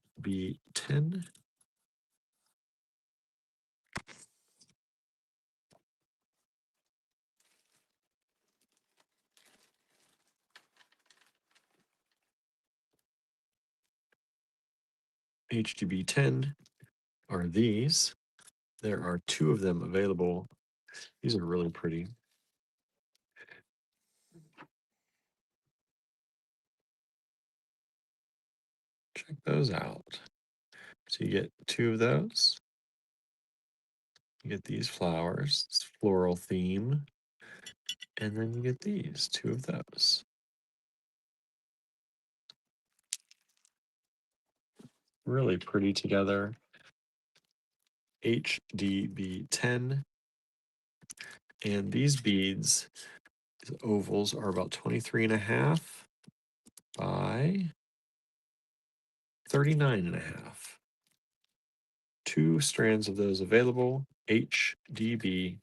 [SPEAKER 1] HDB10 are these. There are 2 of them available. These are really pretty. Check those out. So you get 2 of those. You get these flowers, it's floral theme. And then you get these, 2 of those. Really pretty together. HDB10. And these beads, these ovals, are about 23.5 by 39.5. 2 strands of those available, HDB10.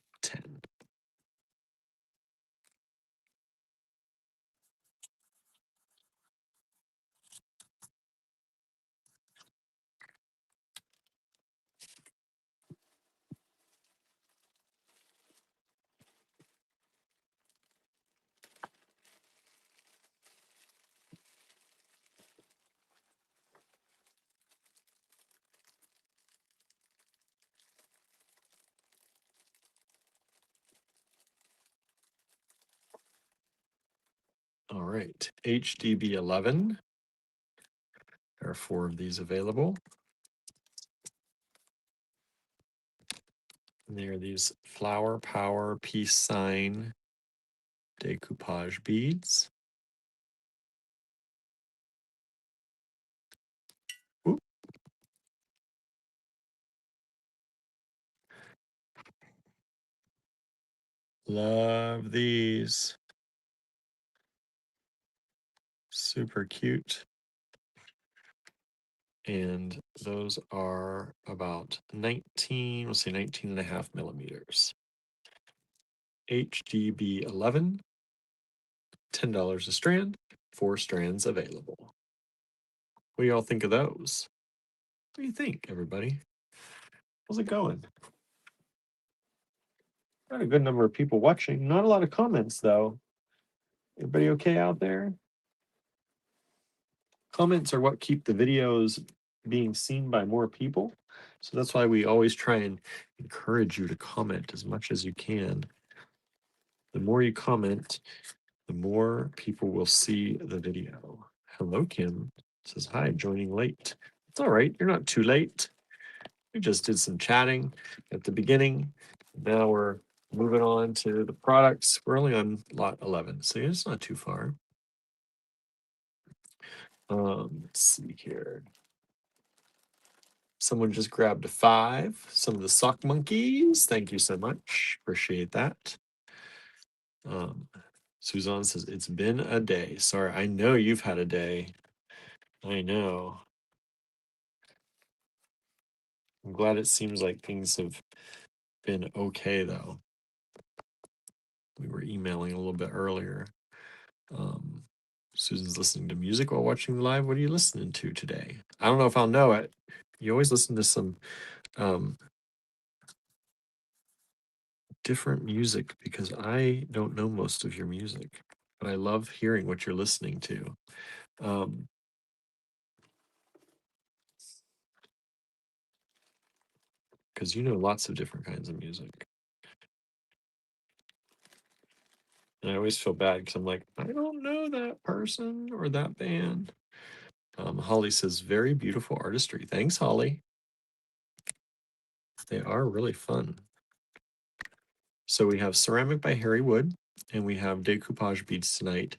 [SPEAKER 1] All right, HDB11. There are 4 of these available. And they are these flower power peace sign decoupage beads. Oop. Love these. Super cute. And those are about 19, we'll say 19.5 millimeters. HDB11, $10 a strand, 4 strands available. What do y'all think of those? What do you think, everybody? How's it going? Got a good number of people watching. Not a lot of comments, though. Everybody okay out there? Comments are what keep the videos being seen by more people. So that's why we always try and encourage you to comment as much as you can. The more you comment, the more people will see the video. Hello, Kim says, hi, joining late. It's all right. You're not too late. We just did some chatting at the beginning. Now we're moving on to the products. We're only on lot 11, so it's not too far. Let's see here. Someone just grabbed a 5. Some of the sock monkeys. Thank you so much. Appreciate that. Suzanne says, it's been a day. Sorry, I know you've had a day. I know. I'm glad it seems like things have been okay, though. We were emailing a little bit earlier. Susan's listening to music while watching live. What are you listening to today? I don't know if I'll know it. You always listen to some different music because I don't know most of your music, but I love hearing what you're listening to. Because you know lots of different kinds of music. And I always feel bad because I'm like, I don't know that person or that band. Holly says, very beautiful artistry. Thanks, Holly. They are really fun. So we have Ceramic by Harry Wood, and we have Decoupage beads tonight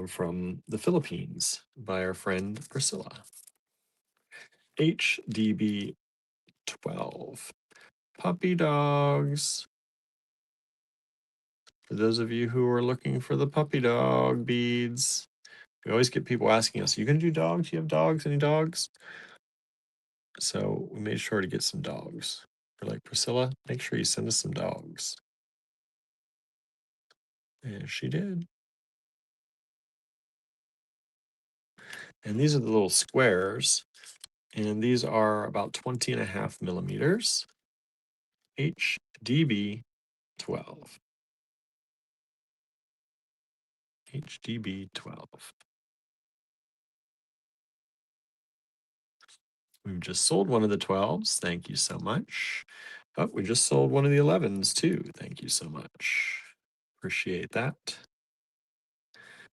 [SPEAKER 1] from the Philippines by our friend Priscilla. HDB 12. Puppy dogs. For those of you who are looking for the puppy dog beads, we always get people asking us, are you going to do dogs? Do you have dogs? Any dogs? So we made sure to get some dogs. We're like, Priscilla, make sure you send us some dogs. And she did. And these are the little squares. And these are about 20.5 millimeters. HDB 12. HDB 12. We've just sold one of the 12s. Thank you so much. Oh, we just sold one of the 11s too. Thank you so much. Appreciate that.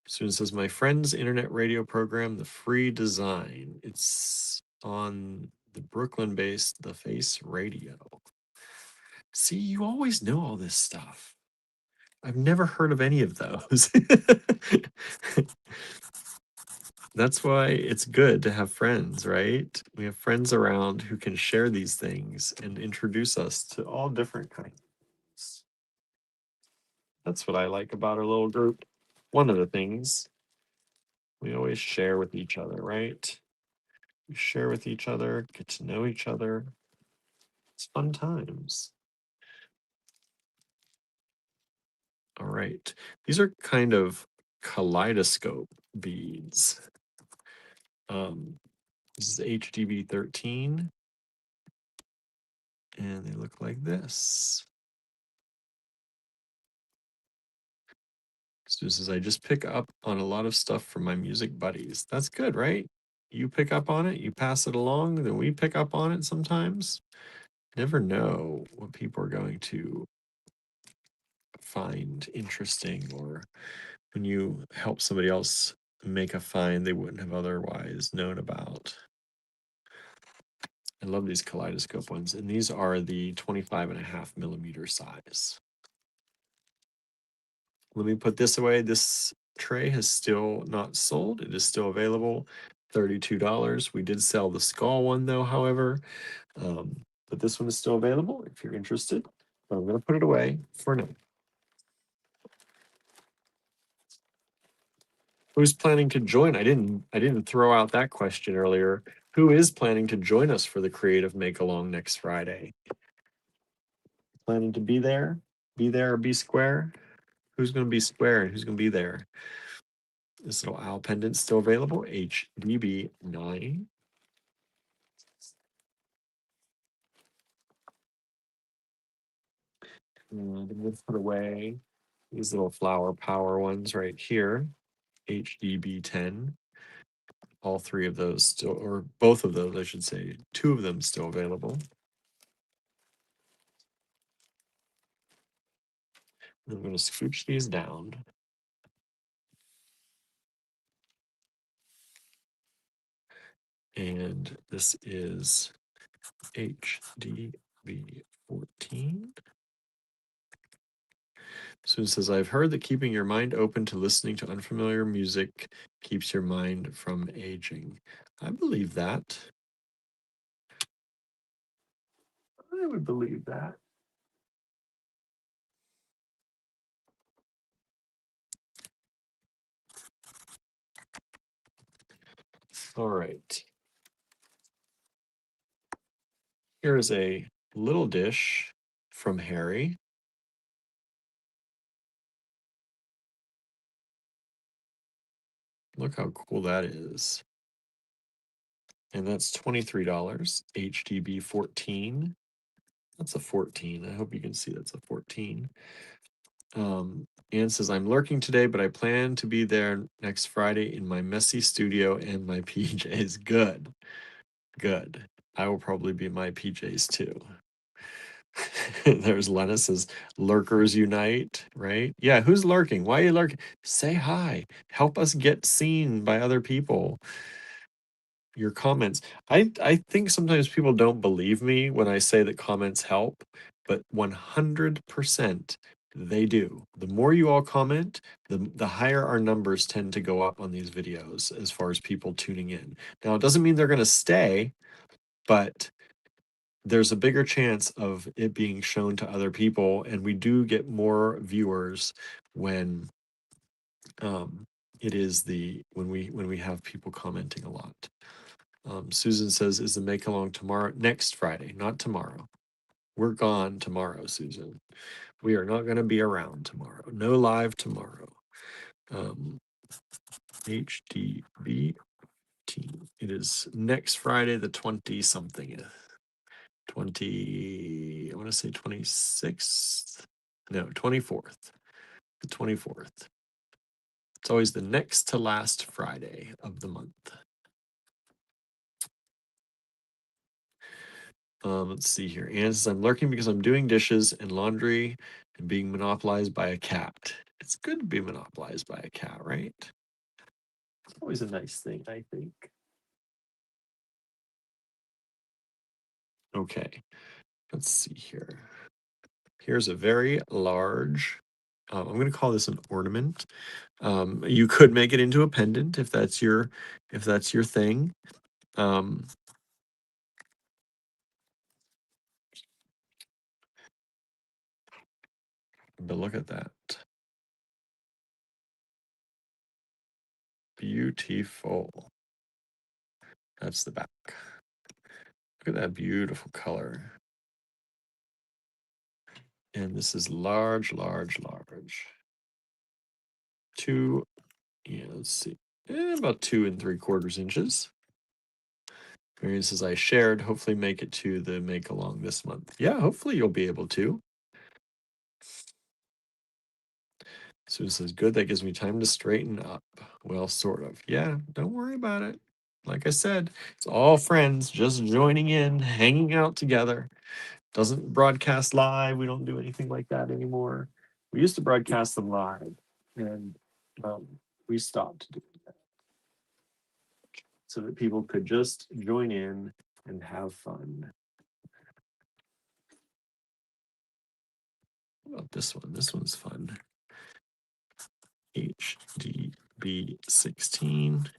[SPEAKER 1] Student says, my friend's internet radio program, The Free Design. It's on the Brooklyn-based The Face Radio. See, you always know all this stuff. I've never heard of any of those. That's why it's good to have friends, right? We have friends around who can share these things and introduce us to all different kinds. That's what I like about our little group. One of the things we always share with each other, right? We share with each other, get to know each other. It's fun times. All right. These are kind of kaleidoscope beads. This is HDB 13. And they look like this. So this is, I just pick up on a lot of stuff from my music buddies. That's good, right? You pick up on it, you pass it along, then we pick up on it sometimes. Never know what people are going to find interesting, or when you help somebody else make a find they wouldn't have otherwise known about. I love these kaleidoscope ones, and these are the 25.5 millimeter size. Let me put this away. This tray has still not sold. It is still available, $32. We did sell the skull one though, however, but this one is still available if you're interested. But I'm going to put it away for now. Who's planning to join? I didn't throw out that question earlier. Who is planning to join us for the creative make along next Friday? Planning to be there? Be there or be square? Who's going to be square and who's going to be there? This little owl pendant still available, HDB 9. And I'm going to put away these little flower power ones right here, HDB 10. All three of those still, or both of those, I should say, two of them still available. I'm going to scooch these down. And this is HDB 14. So it says, I've heard that keeping your mind open to listening to unfamiliar music keeps your mind from aging. I believe that. I would believe that. All right. Here is a little dish from Harry. Look how cool that is. And that's $23, HDB 14. That's a 14. I hope you can see that's a 14. Anne says, I'm lurking today, but I plan to be there next Friday in my messy studio and my PJs. Good. Good. I will probably be in my PJs too. There's Lena says, lurkers unite, right? Yeah, who's lurking? Why are you lurking? Say hi. Help us get seen by other people. your comments. I think sometimes people don't believe me when I say that comments help, but 100% they do. The more you all comment, the higher our numbers tend to go up on these videos as far as people tuning in. Now, it doesn't mean they're going to stay, but there's a bigger chance of it being shown to other people, and we do get more viewers when it is when we have people commenting a lot. Susan says, is the make along tomorrow? Next Friday, not tomorrow. We're gone tomorrow, Susan. We are not going to be around tomorrow. No live tomorrow. HDB team. It is next Friday, the 20 something. 20, I want to say 26th. No, 24th. The 24th. It's always the next to last Friday of the month. Let's see here. Anne says, I'm lurking because I'm doing dishes and laundry and being monopolized by a cat. It's good to be monopolized by a cat, right? It's always a nice thing, I think. Okay, let's see here. Here's a very large, I'm going to call this an ornament. You could make it into a pendant if that's your thing. But look at that. Beautiful. That's the back. Look at that beautiful color. And this is large, large, large. Let's see. About 2 3/4 inches. Marion says, I shared, hopefully make it to the make along this month. Yeah, hopefully you'll be able to. Susan says, good, that gives me time to straighten up. Well, sort of. Yeah, don't worry about it. Like I said, it's all friends just joining in, hanging out together. Doesn't broadcast live. We don't do anything like that anymore. We used to broadcast them live, and we stopped doing that so that people could just join in and have fun. What about this one? This one's fun. HDB 16.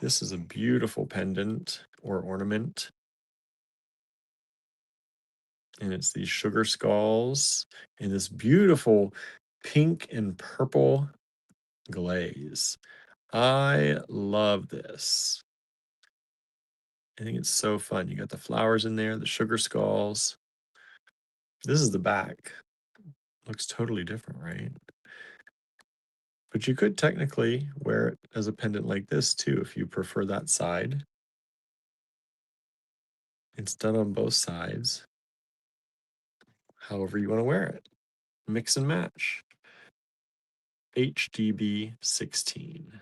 [SPEAKER 1] This is a beautiful pendant or ornament. And it's these sugar skulls in this beautiful pink and purple glaze. I love this. I think it's so fun. You got the flowers in there, the sugar skulls. This is the back. Looks totally different, right? But you could technically wear it as a pendant like this too, if you prefer that side. It's done on both sides. However you want to wear it. Mix and match. HDB 16.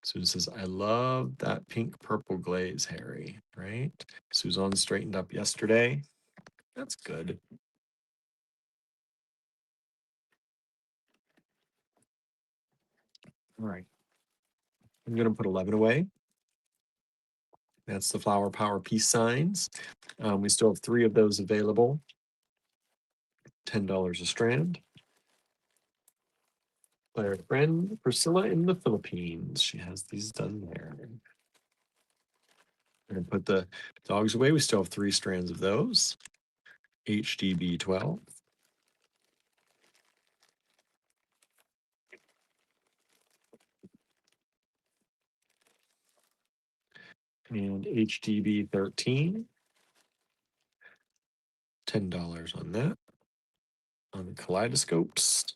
[SPEAKER 1] Susan says, I love that pink purple glaze, Harry, right? Suzanne straightened up yesterday. That's good. All right. I'm going to put 11 away. That's the Flower Power peace signs. We still have 3 of those available. $10 a strand. By our friend Priscilla in the Philippines. She has these done there. I'm going to put the dogs away. We still have 3 strands of those. HDB 12. And HDB 13. $10 on that. On the kaleidoscopes.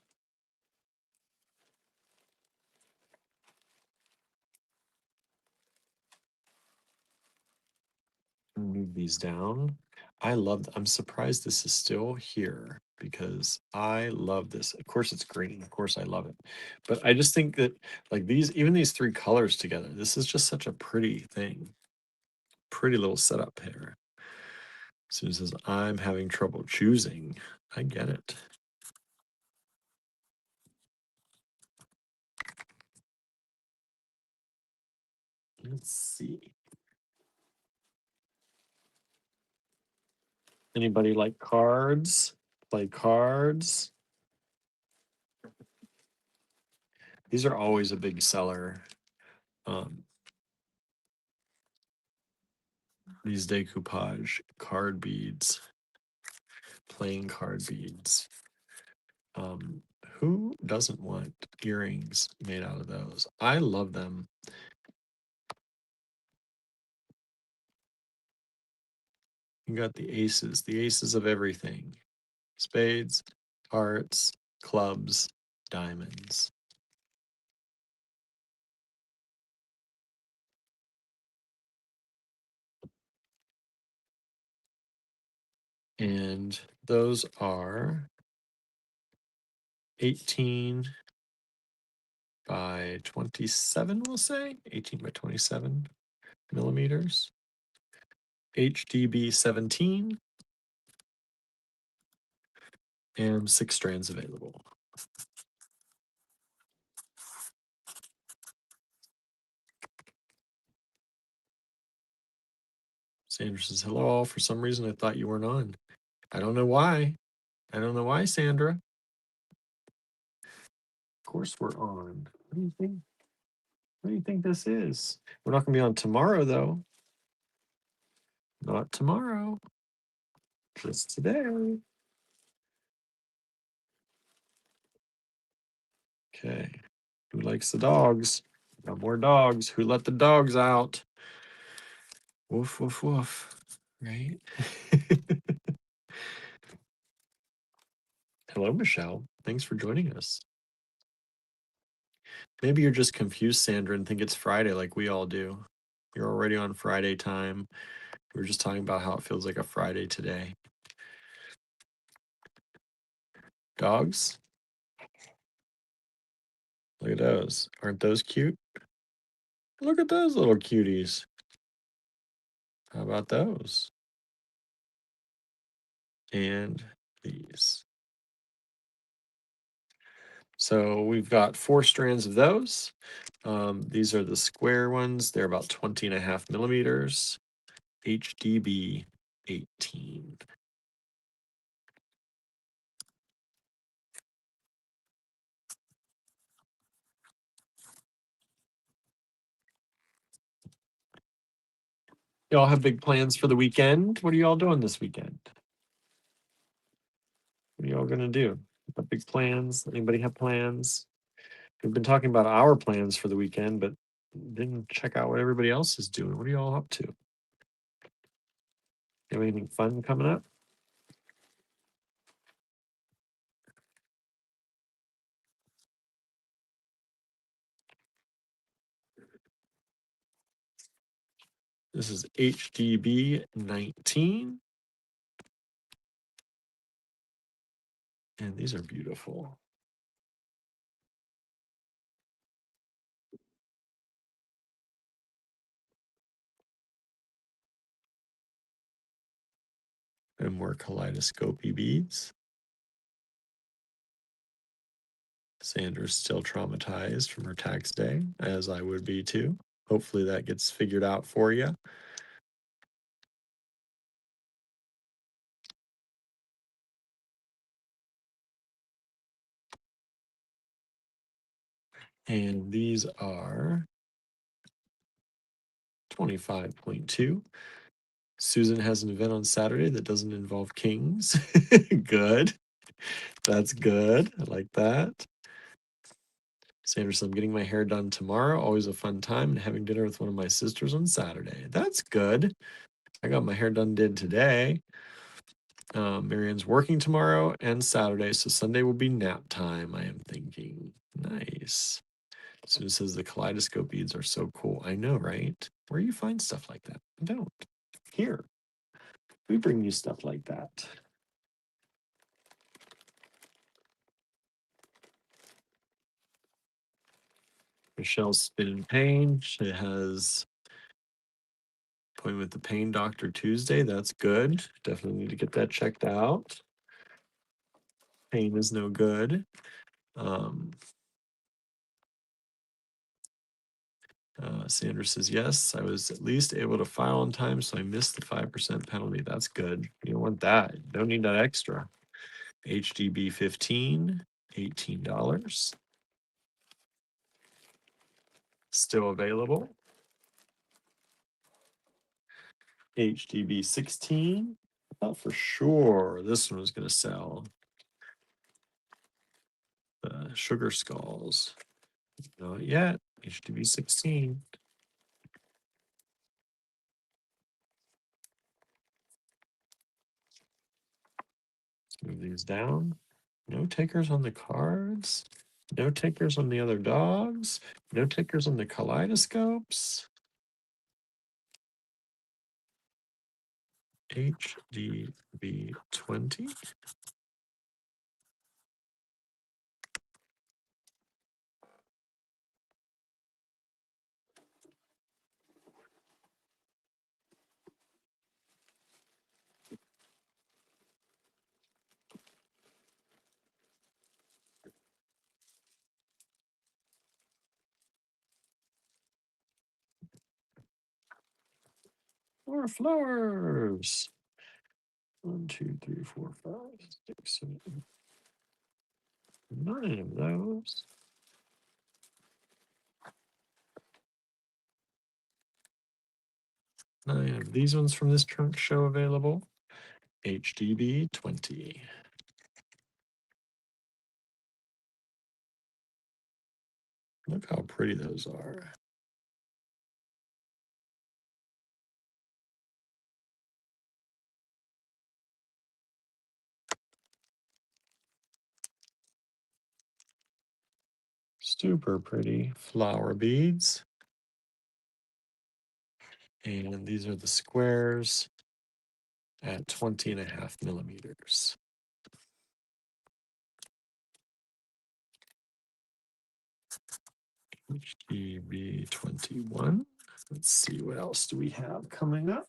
[SPEAKER 1] Move these down. I'm surprised this is still here because I love this. Of course it's green. Of course I love it. But I just think that like even these 3 colors together, this is just such a pretty thing. Pretty little setup here. Susan says, I'm having trouble choosing. I get it. Let's see. Anybody like cards? Play cards? These are always a big seller. These decoupage card beads, playing card beads. Who doesn't want earrings made out of those? I love them. You got the aces of everything. Spades, hearts, clubs, diamonds. And those are 18 by 27, we'll say. 18 by 27 millimeters. HDB 17. And 6 strands available. Sandra says, hello all. For some reason, I thought you weren't on. I don't know why. I don't know why, Sandra. Of course we're on. What do you think? What do you think this is? We're not going to be on tomorrow, though. Not tomorrow. Just today. Okay. Who likes the dogs? Got more dogs. Who let the dogs out? Woof, woof, woof. Right? Hello, Michelle. Thanks for joining us. Maybe you're just confused, Sandra, and think it's Friday like we all do. You're already on Friday time. We were just talking about how it feels like a Friday today. Dogs? Look at those. Aren't those cute? Look at those little cuties. How about those? And these. So we've got 4 strands of those. These are the square ones. They're about 20.5 millimeters. HDB 18. Y'all have big plans for the weekend? What are y'all doing this weekend? What are y'all gonna do? Got big plans? Anybody have plans? We've been talking about our plans for the weekend, but didn't check out what everybody else is doing. What are y'all up to? Have anything fun coming up? This is HDB 19. And these are beautiful. And more kaleidoscopy beads. Sandra's still traumatized from her tax day, as I would be too. Hopefully that gets figured out for you. And these are 25.2. Susan has an event on Saturday that doesn't involve kings. Good. That's good. I like that. Sandra says, I'm getting my hair done tomorrow. Always a fun time. And having dinner with one of my sisters on Saturday. That's good. I got my hair done today. Marianne's working tomorrow and Saturday. So Sunday will be nap time, I am thinking. Nice. Susan says the kaleidoscope beads are so cool. I know, right? Where do you find stuff like that? I don't. Here. We bring you stuff like that. Michelle's been in pain. She has appointment with the pain doctor Tuesday. That's good. Definitely need to get that checked out. Pain is no good. Sandra says, yes, I was at least able to file on time, so I missed the 5% penalty. That's good. You don't want that. You don't need that extra. HDB 15, $18. Still available. HDB 16. I thought for sure this one was going to sell. The Sugar Skulls. Not yet. HDB 16. Move these down. No takers on the cards. No takers on the other dogs. No takers on the kaleidoscopes. HDB 20. More flowers. 1, 2, 3, 4, 5, 6, 7, 8. 9 of those. 9 of these ones from this trunk show available. HDB 20. Look how pretty those are. Super pretty flower beads. And these are the squares at 20.5 millimeters. HDB 21. Let's see, what else do we have coming up?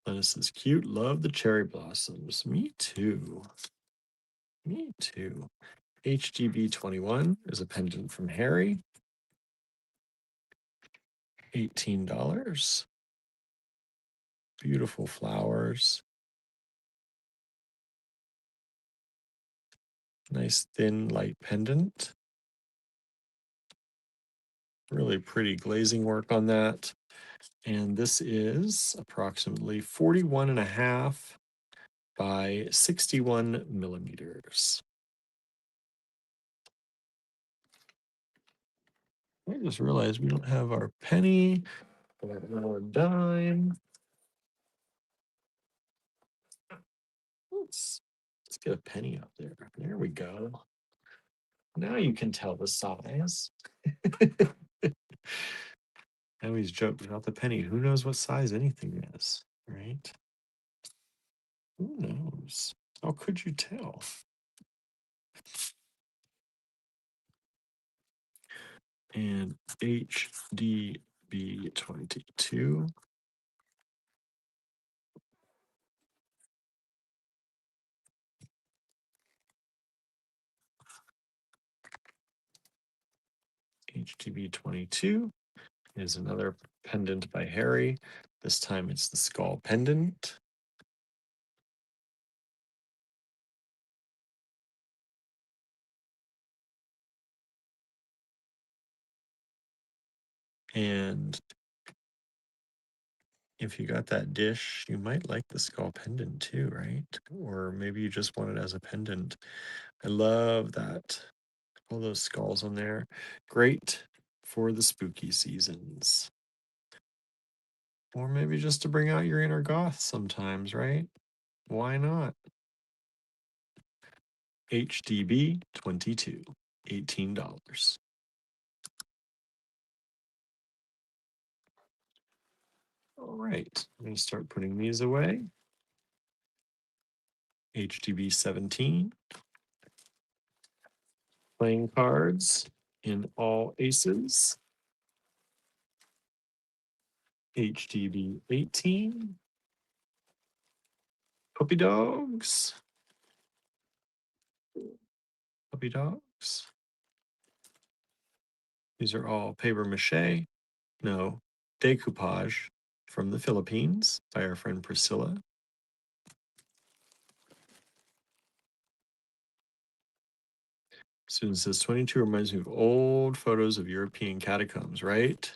[SPEAKER 1] This is cute. Love the cherry blossoms. Me too. Me too. HGB 21 is a pendant from Harry. $18. Beautiful flowers. Nice thin light pendant. Really pretty glazing work on that. And this is approximately 41.5 by 61 millimeters. I just realized we don't have our penny or our dime. Let's get a penny up there. There we go. Now you can tell the size. I always joke without the penny, who knows what size anything is, right? Who knows? How could you tell? And HDB 22. HDB 22 is another pendant by Harry. This time it's the skull pendant. And if you got that dish, you might like the skull pendant too, right? Or maybe you just want it as a pendant. I love that. All those skulls on there. Great for the spooky seasons. Or maybe just to bring out your inner goth sometimes, right? Why not? HDB 22, $18. All right, I'm going to start putting these away. HDB 17. Playing cards in all aces. HDB 18. Puppy dogs. Puppy dogs. These are all paper mache. No, decoupage from the Philippines by our friend Priscilla. Student says 22 reminds me of old photos of European catacombs, right?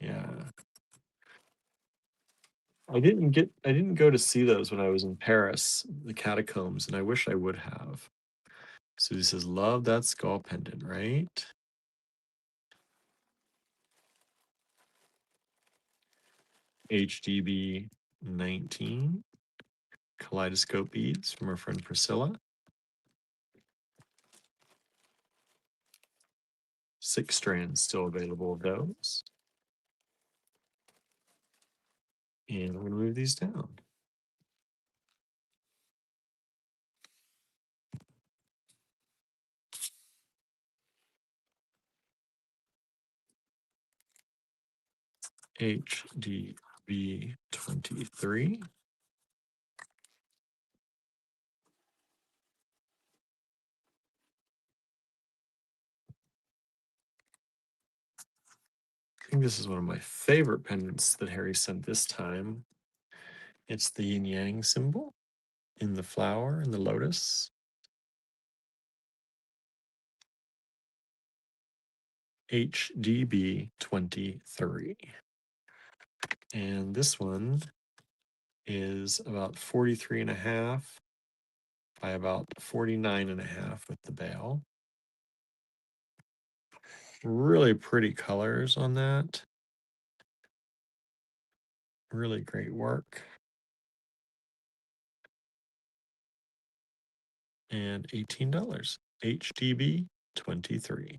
[SPEAKER 1] Yeah. I didn't go to see those when I was in Paris, the catacombs, and I wish I would have. Susie says, love that skull pendant, right? HDB 19 kaleidoscope beads from our friend Priscilla. 6 strands still available of those. And I'm going to move these down. HDB 23. I think this is one of my favorite pendants that Harry sent this time. It's the yin yang symbol in the flower and the lotus. HDB 23. And this one is about 43 and a half by about 49 and a half with the bail. Really pretty colors on that. Really great work. And $18. HDB 23.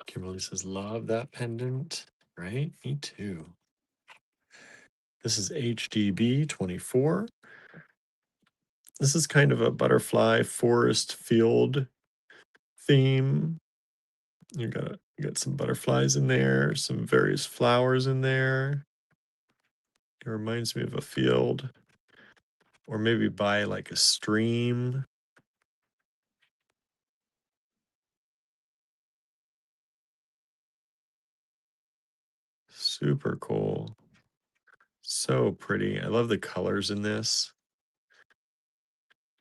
[SPEAKER 1] Kimberly says, love that pendant. Right? Me too. This is HDB 24. This is kind of a butterfly forest field theme. You got some butterflies in there, some various flowers in there. It reminds me of a field, or maybe by like a stream. Super cool. So pretty. I love the colors in this.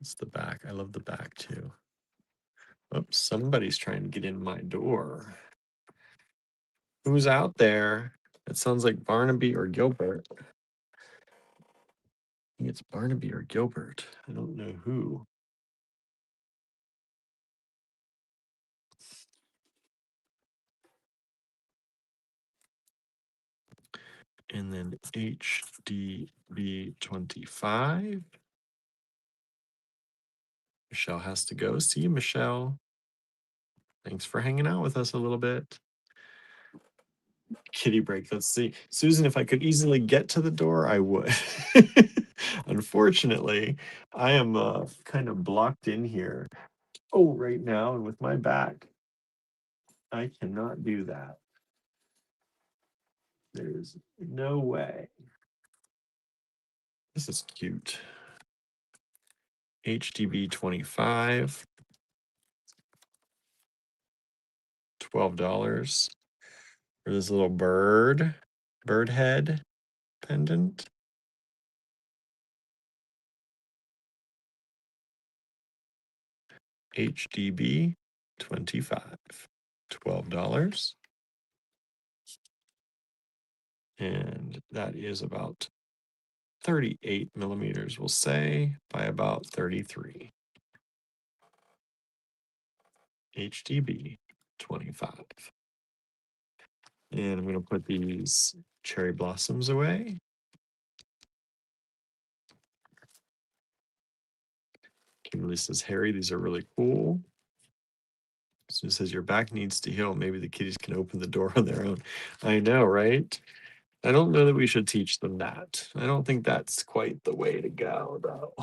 [SPEAKER 1] It's the back. I love the back too. Oops, somebody's trying to get in my door. Who's out there? It sounds like Barnaby or Gilbert. I think it's Barnaby or Gilbert. I don't know who. And then HDB 25. Michelle has to go. See you, Michelle. Thanks for hanging out with us a little bit. Kitty break. Let's see. Susan, if I could easily get to the door, I would. Unfortunately, I am kind of blocked in here. Oh, right now, and with my back, I cannot do that. There's no way. This is cute. HDB 25. $12 for this little bird head pendant. HDB 25. $12. And that is about 38 millimeters, we'll say, by about 33. HDB 25. And I'm going to put these cherry blossoms away. Kimberly says, Harry, these are really cool. Sue says, your back needs to heal. Maybe the kitties can open the door on their own. I know, right? I don't know that we should teach them that. I don't think that's quite the way to go, though.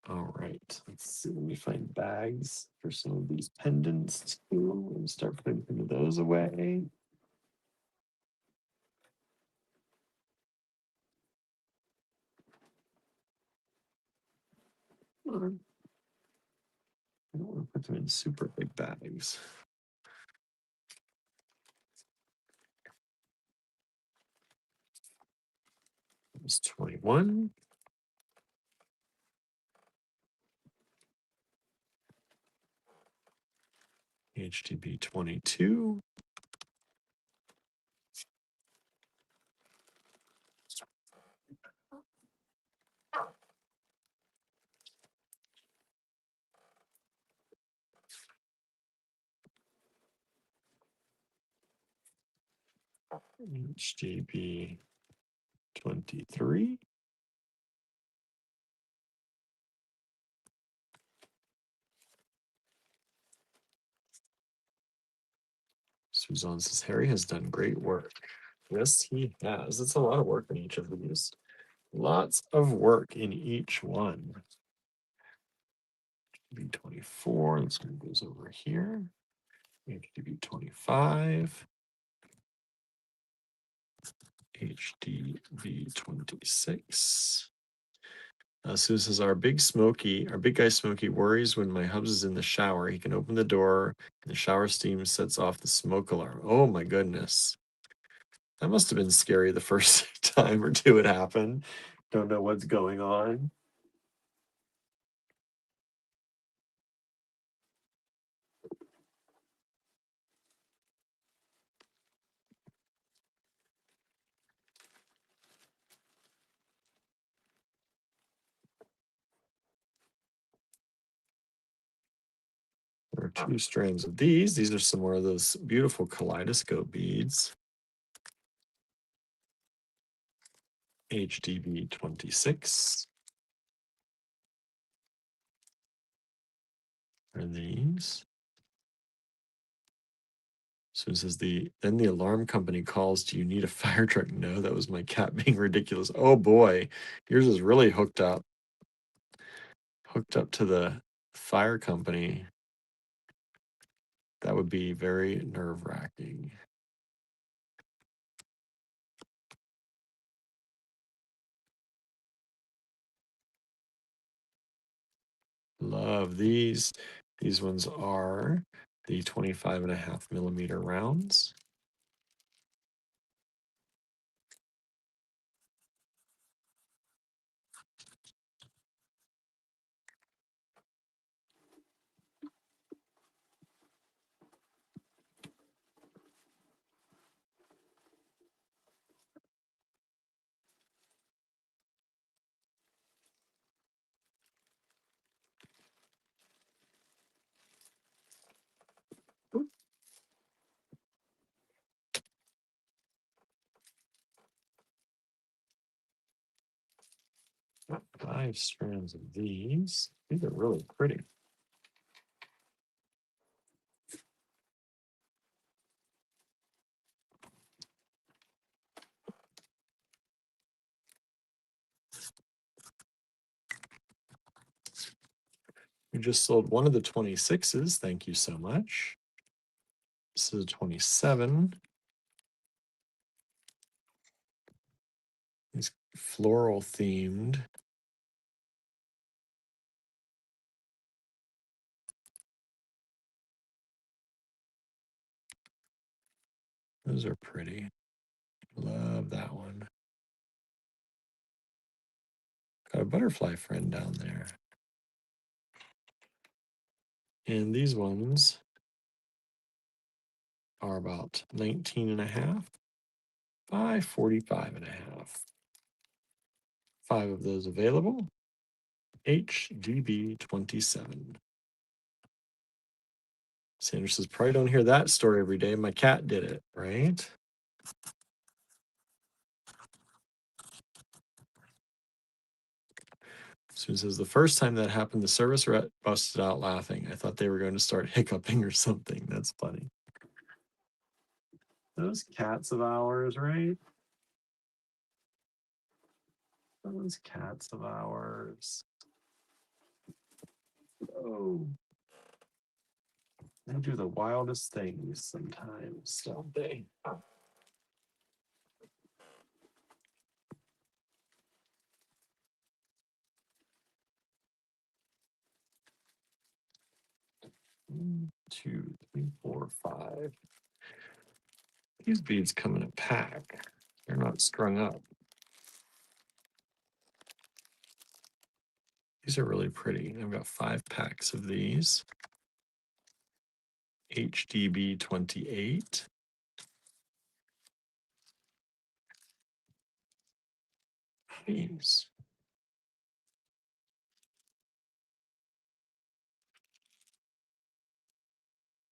[SPEAKER 1] All right, let's see. Let me find bags for some of these pendants too, and start putting some of those away. I don't want to put them in super big bags. It's 21. HTB 22. HTB 23. Suzanne says, Harry has done great work. Yes, he has. It's a lot of work in each of these. Lots of work in each one. HTB 24. This one goes over here. HTB 25. HDV 26. Sue says, our big guy Smokey worries when my hubs is in the shower. He can open the door and the shower steam sets off the smoke alarm. Oh my goodness. That must have been scary the first time or two it happened. Don't know what's going on. There are two strands of these. These are some more of those beautiful kaleidoscope beads. HDB 26. Are these? So it says then the alarm company calls. Do you need a fire truck? No, that was my cat being ridiculous. Oh boy, yours is really hooked up to the fire company. That would be very nerve-wracking. Love these. These ones are the 25.5mm rounds. Got 5 strands of these. These are really pretty. We just sold one of the 26s. Thank you so much. This is a 27. These floral themed. Those are pretty. Love that one. Got a butterfly friend down there. And these ones are about 19.5 by 45.5. 5 of those available. HGB 27. Sandra says, probably don't hear that story every day. My cat did it, right? Susan says, the first time that happened, the service rep busted out laughing. I thought they were going to start hiccuping or something. That's funny. Those cats of ours, right? Those cats of ours. Oh, they do the wildest things sometimes, don't they? One, two, three, four, five. These beads come in a pack. They're not strung up. These are really pretty. I've got 5 packs of these. HDB 28. These.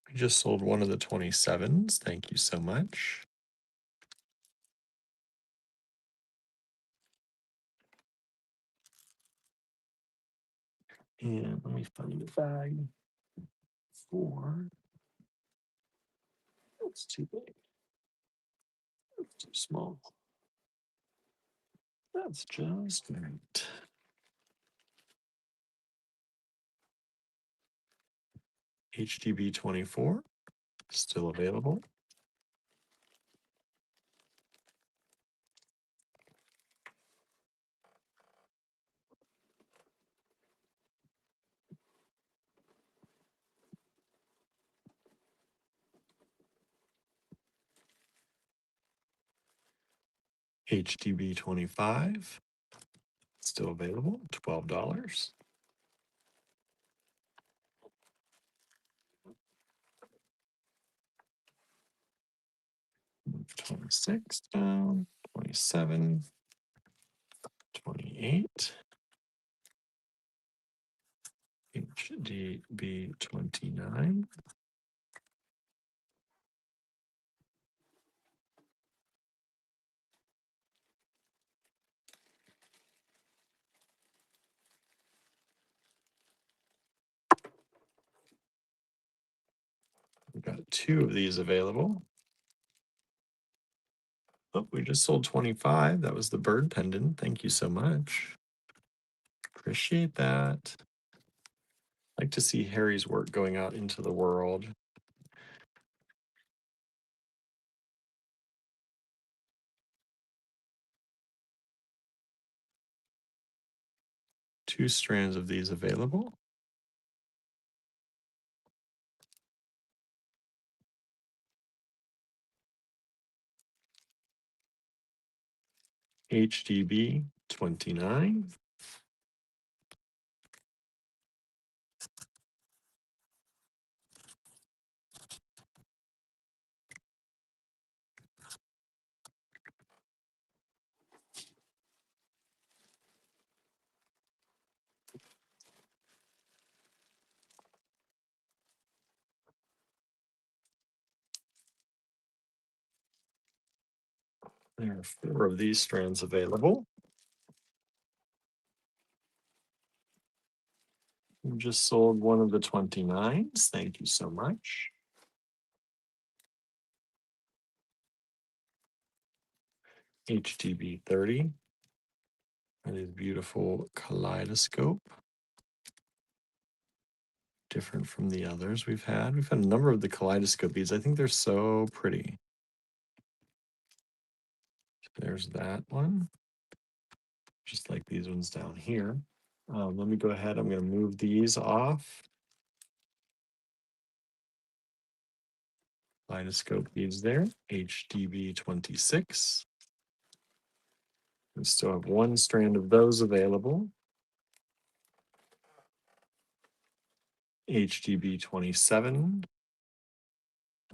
[SPEAKER 1] I just sold one of the 27s. Thank you so much. And let me find the bag. 4. That's too big. That's too small. That's just right. HDB 24, still available. HDB 25, still available, $12. 26 down, 27, 28, HDB 29. We've got 2 of these available. Oh, we just sold 25. That was the bird pendant. Thank you so much. Appreciate that. Like to see Harry's work going out into the world. Two strands of these available. HDB 29. There are 4 of these strands available. We just sold one of the 29s. Thank you so much. HDB 30. That is beautiful kaleidoscope. Different from the others we've had. We've had a number of the kaleidoscope beads. I think they're so pretty. There's that one. Just like these ones down here. Let me go ahead. I'm going to move these off. Kaleidoscope beads there. HDB 26. We still have 1 strand of those available. HDB 27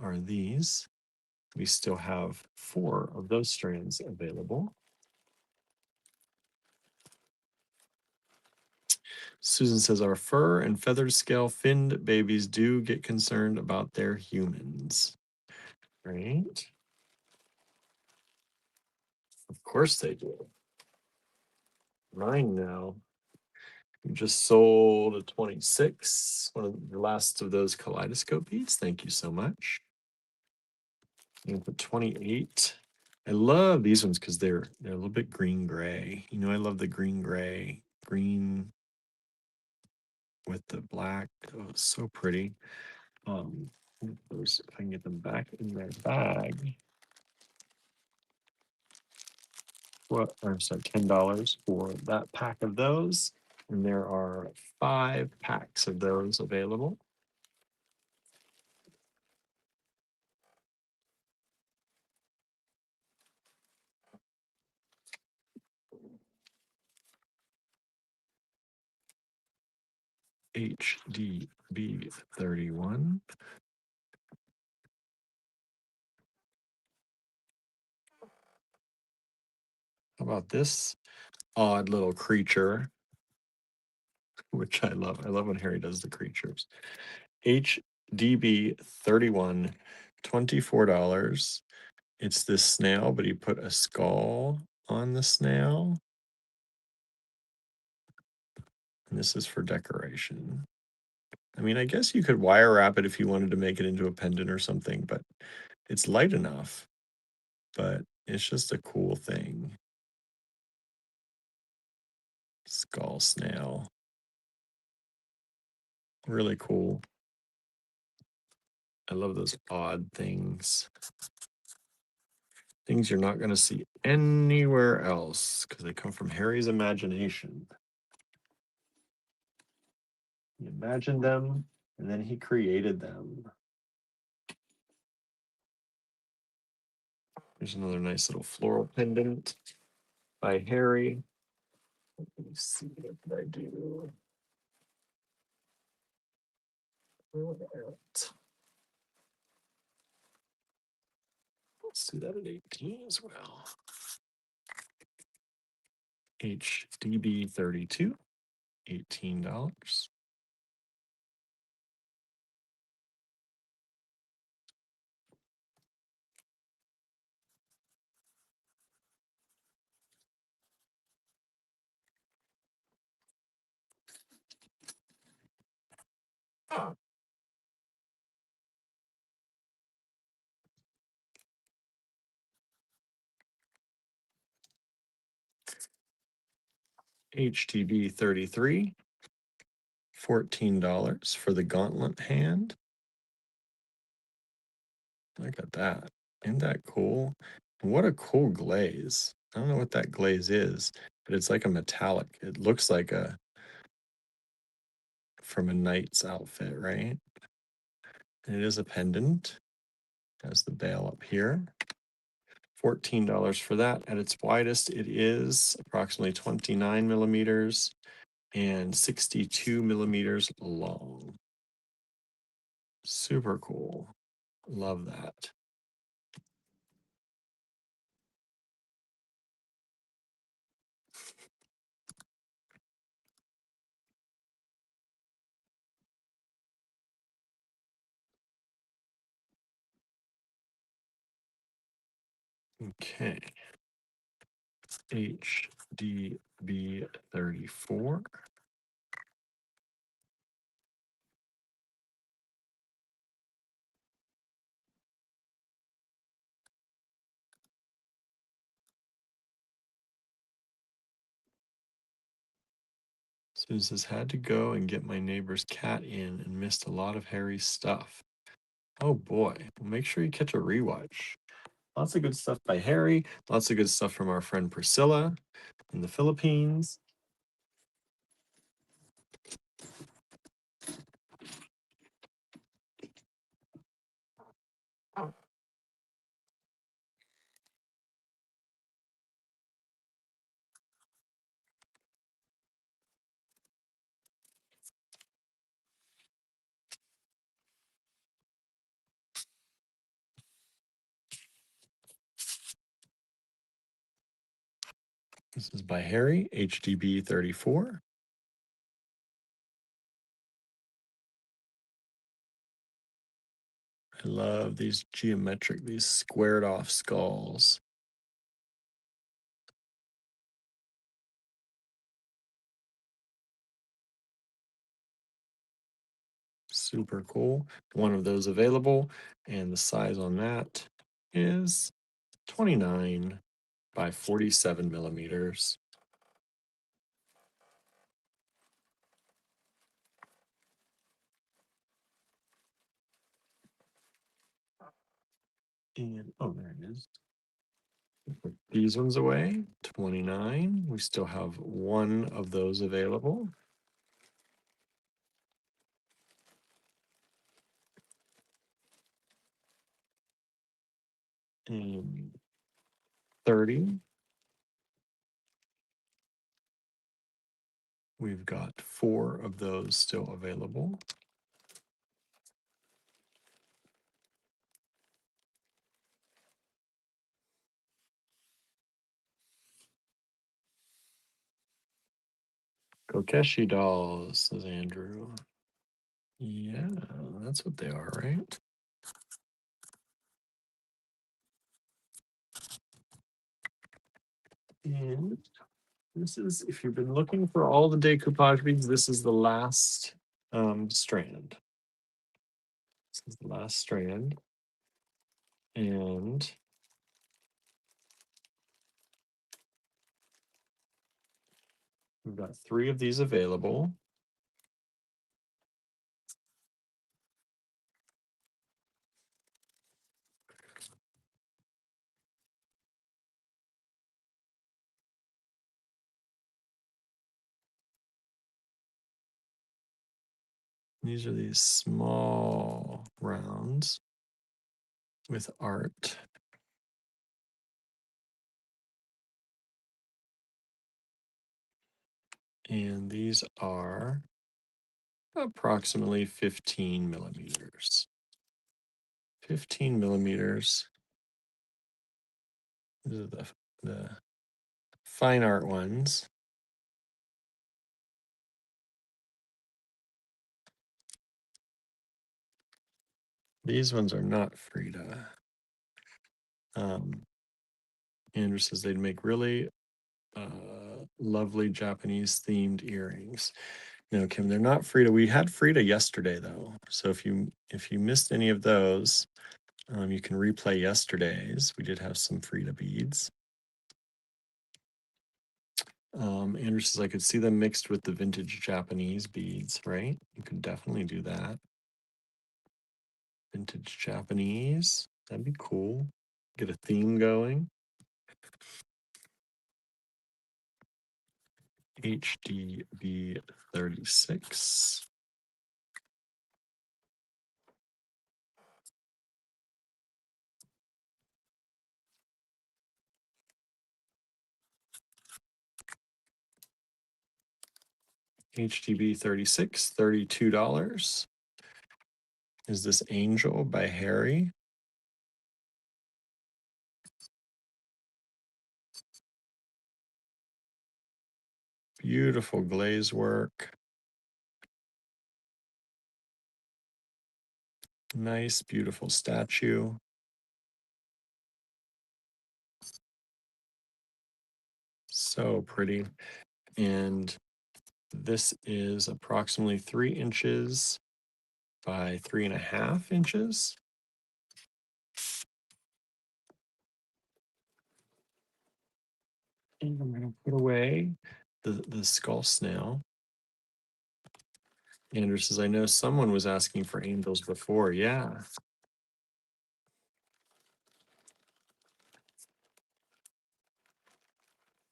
[SPEAKER 1] are these. We still have 4 of those strands available. Susan says, our fur and feathered scale finned babies do get concerned about their humans. Right? Of course they do. Mine now. We just sold a 26, one of the last of those kaleidoscope beads. Thank you so much. And for 28, I love these ones because they're a little bit green gray. You know, I love the green gray, green with the black. Oh, it's so pretty. Those, if I can get them back in their bag. What? I'm sorry, $10 for that pack of those, and there are 5 packs of those available. HDB 31. How about this odd little creature, which I love? I love when Harry does the creatures. HDB 31, $24. It's this snail, but he put a skull on the snail. And this is for decoration. I mean, I guess you could wire wrap it if you wanted to make it into a pendant or something, but it's light enough. But it's just a cool thing. Skull snail. Really cool. I love those odd things. Things you're not going to see anywhere else because they come from Harry's imagination. He imagined them and then he created them. There's another nice little floral pendant by Harry. Let me see, what did I do? Let's do that at 18 as well. HDB 32, $18. HTB 33, $14 for the gauntlet hand. Look at that. Isn't that cool? And what a cool glaze. I don't know what that glaze is, but it's like a metallic. It looks like a from a knight's outfit, right? And it is a pendant. Has the bail up here. $14 for that. At its widest, it is approximately 29 millimeters and 62 millimeters long. Super cool. Love that. Okay. HDB 34. Suze had to go and get my neighbor's cat in and missed a lot of Harry's stuff. Oh boy. Well, make sure you catch a rewatch. Lots of good stuff by Harry. Lots of good stuff from our friend Priscilla in the Philippines. This is by Harry, HDB 34. I love these geometric, these squared off skulls. Super cool. One of those available, and the size on that is 29 by 47 millimeters. And oh, there it is. Put these ones away. 29. We still have one of those available. And 30. We've got 4 of those still available. Kokeshi dolls, says Andrew. Yeah, that's what they are, right? And this is, if you've been looking for all the decoupage beads, this is the last strand. This is the last strand. And we've got 3 of these available. These are these small rounds with art. And these are approximately 15 millimeters. 15 millimeters. These are the fine art ones. These ones are not Frida. Andrew says they'd make really lovely Japanese themed earrings. No, Kim, they're not Frida. We had Frida yesterday though. So if you missed any of those, you can replay yesterday's. We did have some Frida beads. Andrew says I could see them mixed with the vintage Japanese beads, right? You could definitely do that. Vintage Japanese. That'd be cool. Get a theme going. HDB 36. HDB 36, $32. Is this Angel by Harry? Beautiful glaze work. Nice, beautiful statue. So pretty. And this is approximately 3 inches by 3.5 inches. And I'm going to put away the skull snail. Andrew says, I know someone was asking for angels before. Yeah.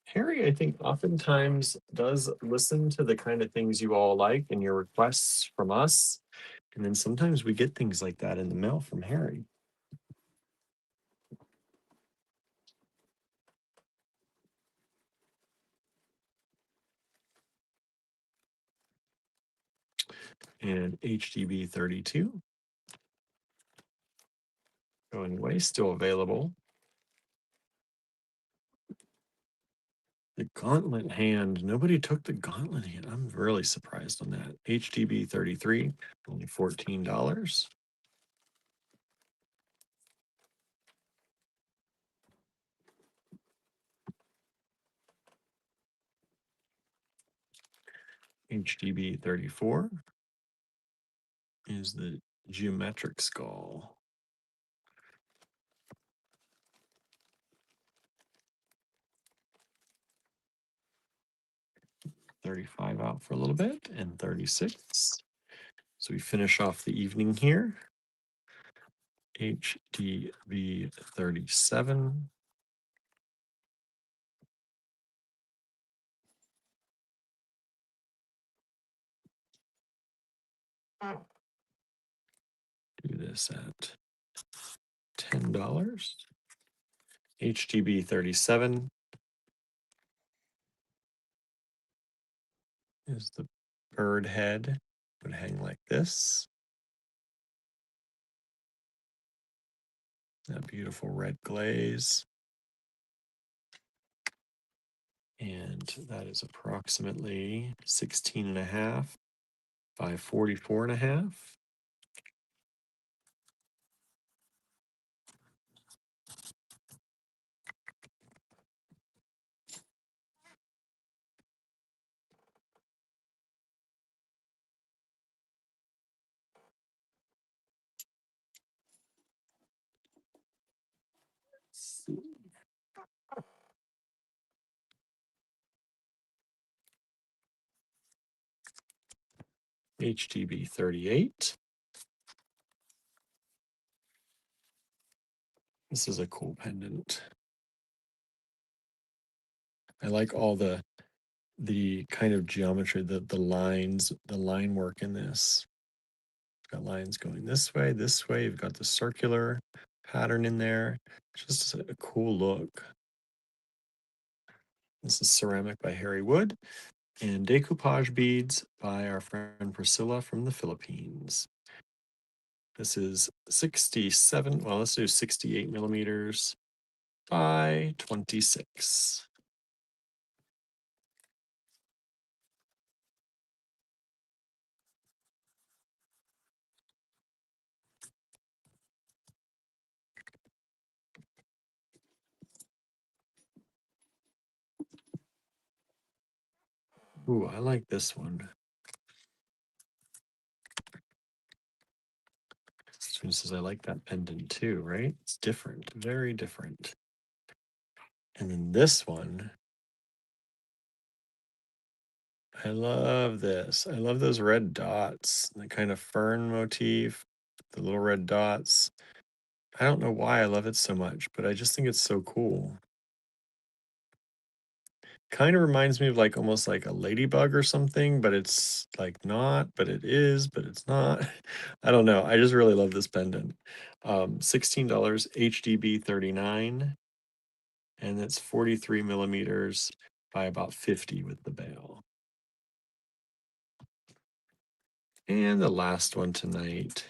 [SPEAKER 1] Harry, I think oftentimes does listen to the kind of things you all like and your requests from us. And then sometimes we get things like that in the mail from Harry. And HDB 32. Going away, still available. The gauntlet hand. Nobody took the gauntlet hand. I'm really surprised on that. HDB 33, only $14. HDB 34. is the geometric skull. $35 out for a little bit, and $36. So we finish off the evening here. HDB 37. Do this at $10. HDB 37 is the bird head. Would hang like this. That beautiful red glaze. And that is approximately 16.5 by 44.5. HDB 38. This is a cool pendant. I like all the kind of geometry, the lines, the line work in this. Got lines going this way, this way. You've got the circular pattern in there. Just a cool look. This is ceramic by Harry Wood, and decoupage beads by our friend Priscilla from the Philippines. This is 67, well, let's do 68 millimeters by 26. Ooh, I like this one. Student says, I like that pendant too, right? It's different, very different. And then this one, I love this. I love those red dots, the kind of fern motif, the little red dots. I don't know why I love it so much, but I just think it's so cool. Kind of reminds me of like almost like a ladybug or something, but it's like not, but it is, but it's not. I don't know. I just really love this pendant. $16 HDB 39, and it's 43 millimeters by about 50 with the bail. And the last one tonight.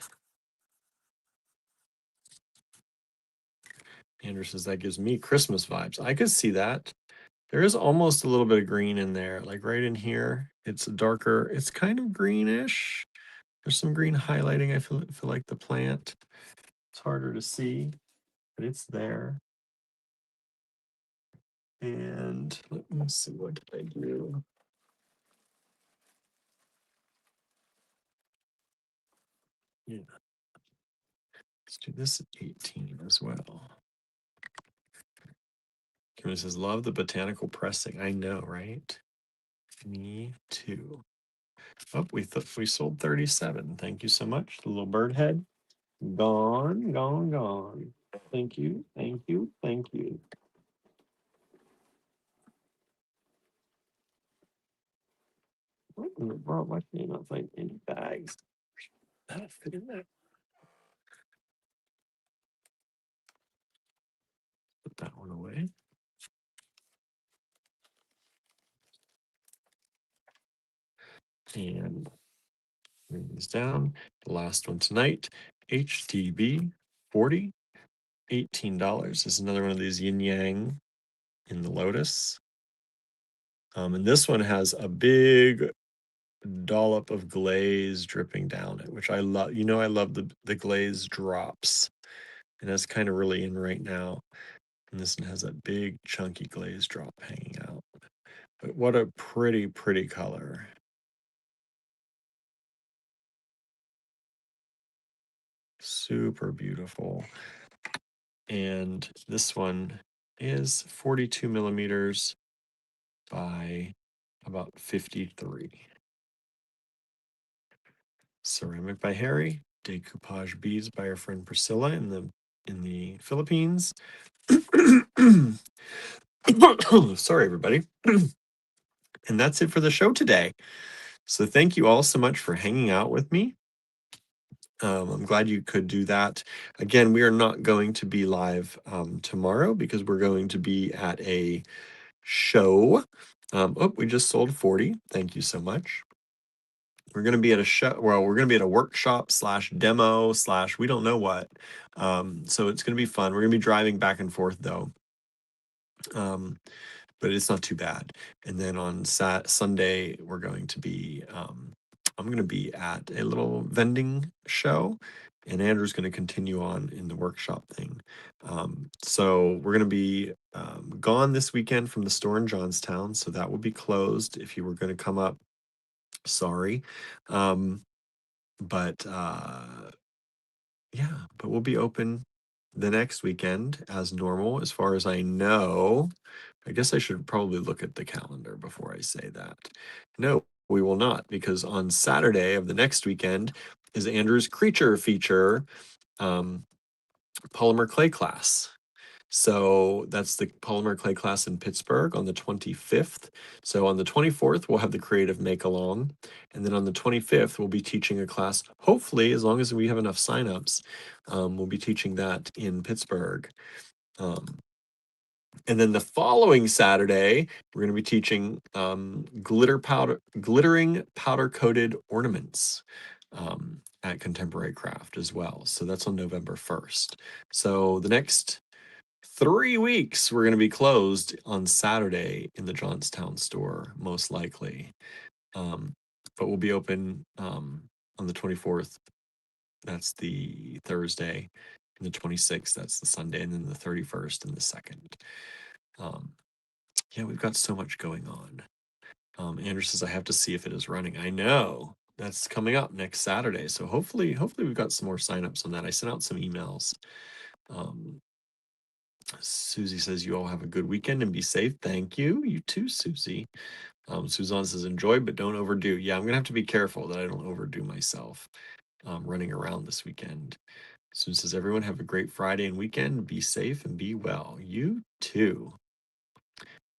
[SPEAKER 1] Andrew says that gives me Christmas vibes. I could see that. There is almost a little bit of green in there, like right in here. It's darker. It's kind of greenish. There's some green highlighting. I feel like the plant. It's harder to see, but it's there. And let me see, what did I do? Yeah. Let's do this at 18 as well. Kimmy says, love the botanical pressing. I know, right? Me too. Oh, we sold 37. Thank you so much. The little bird head. Gone, gone, gone. Thank you, thank you, thank you. What in the world? Why can you not find any bags that fit in there? Put that one away. And bring these down. The last one tonight, HTB 40, $18. This is another one of these yin yang in the lotus. And this one has a big dollop of glaze dripping down it, which I love. You know, I love the glaze drops, and that's kind of really in right now. And this one has that big chunky glaze drop hanging out. But what a pretty, pretty color. Super beautiful. And this one is 42 millimeters by about 53. Ceramic by Harry, decoupage beads by our friend Priscilla in the Philippines. Sorry, everybody. And that's it for the show today. So thank you all so much for hanging out with me. I'm glad you could do that. Again, we are not going to be live tomorrow because we're going to be at a show. Oh, we just sold 40. Thank you so much. We're going to be at a show. Well, we're going to be at a workshop slash demo slash we don't know what. So it's going to be fun. We're going to be driving back and forth though. But it's not too bad. And then on Sunday, we're going to be, I'm going to be at a little vending show, and Andrew's going to continue on in the workshop thing. So we're going to be gone this weekend from the store in Johnstown, so that will be closed. If you were going to come up, sorry. But yeah, but we'll be open the next weekend as normal, as far as I know. I guess I should probably look at the calendar before I say that. No, we will not, because on Saturday of the next weekend is Andrew's creature feature polymer clay class. So that's the polymer clay class in Pittsburgh on the 25th. So on the 24th, we'll have the creative make along. And then on the 25th, we'll be teaching a class, hopefully, as long as we have enough signups, we'll be teaching that in Pittsburgh. And then the following Saturday, we're going to be teaching glittering powder coated ornaments at Contemporary Craft as well. So that's on November 1st. So the next 3 weeks, we're going to be closed on Saturday in the Johnstown store, most likely. But we'll be open on the 24th. That's the Thursday. And the 26th, that's the Sunday. And then the 31st and the 2nd. Yeah, we've got so much going on. Andrew says, I have to see if it is running. I know. That's coming up next Saturday. So hopefully we've got some more signups on that. I sent out some emails. Susie says, you all have a good weekend and be safe. Thank you. You too, Susie. Suzanne says, enjoy, but don't overdo. Yeah, I'm going to have to be careful that I don't overdo myself running around this weekend. Susan says, everyone have a great Friday and weekend. Be safe and be well. You too.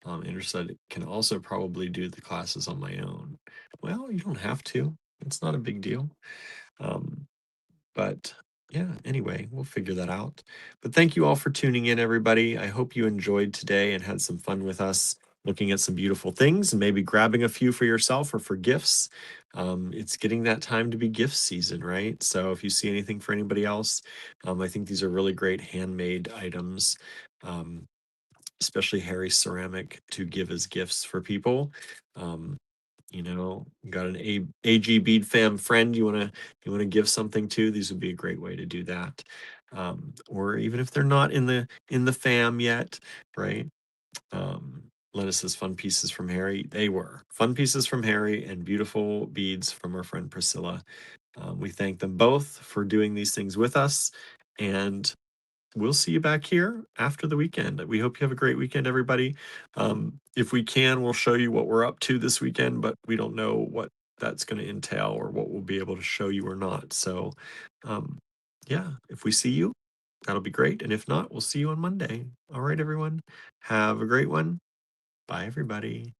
[SPEAKER 1] Andrew said, can also probably do the classes on my own. Well, you don't have to. It's not a big deal. But yeah, anyway, we'll figure that out. But thank you all for tuning in, everybody. I hope you enjoyed today and had some fun with us looking at some beautiful things and maybe grabbing a few for yourself or for gifts. It's getting that time to be gift season, right? So if you see anything for anybody else, I think these are really great handmade items. Especially Harry ceramic to give as gifts for people. Got an AG bead fam friend you want to give something to, these would be a great way to do that. Or even if they're not in the fam yet, right? Lennis says fun pieces from Harry. They were fun pieces from Harry and beautiful beads from our friend Priscilla. We thank them both for doing these things with us, and we'll see you back here after the weekend. We hope you have a great weekend, everybody. If we can, we'll show you what we're up to this weekend, but we don't know what that's going to entail or what we'll be able to show you or not. So, yeah, if we see you, that'll be great. And if not, we'll see you on Monday. All right, everyone. Have a great one. Bye, everybody.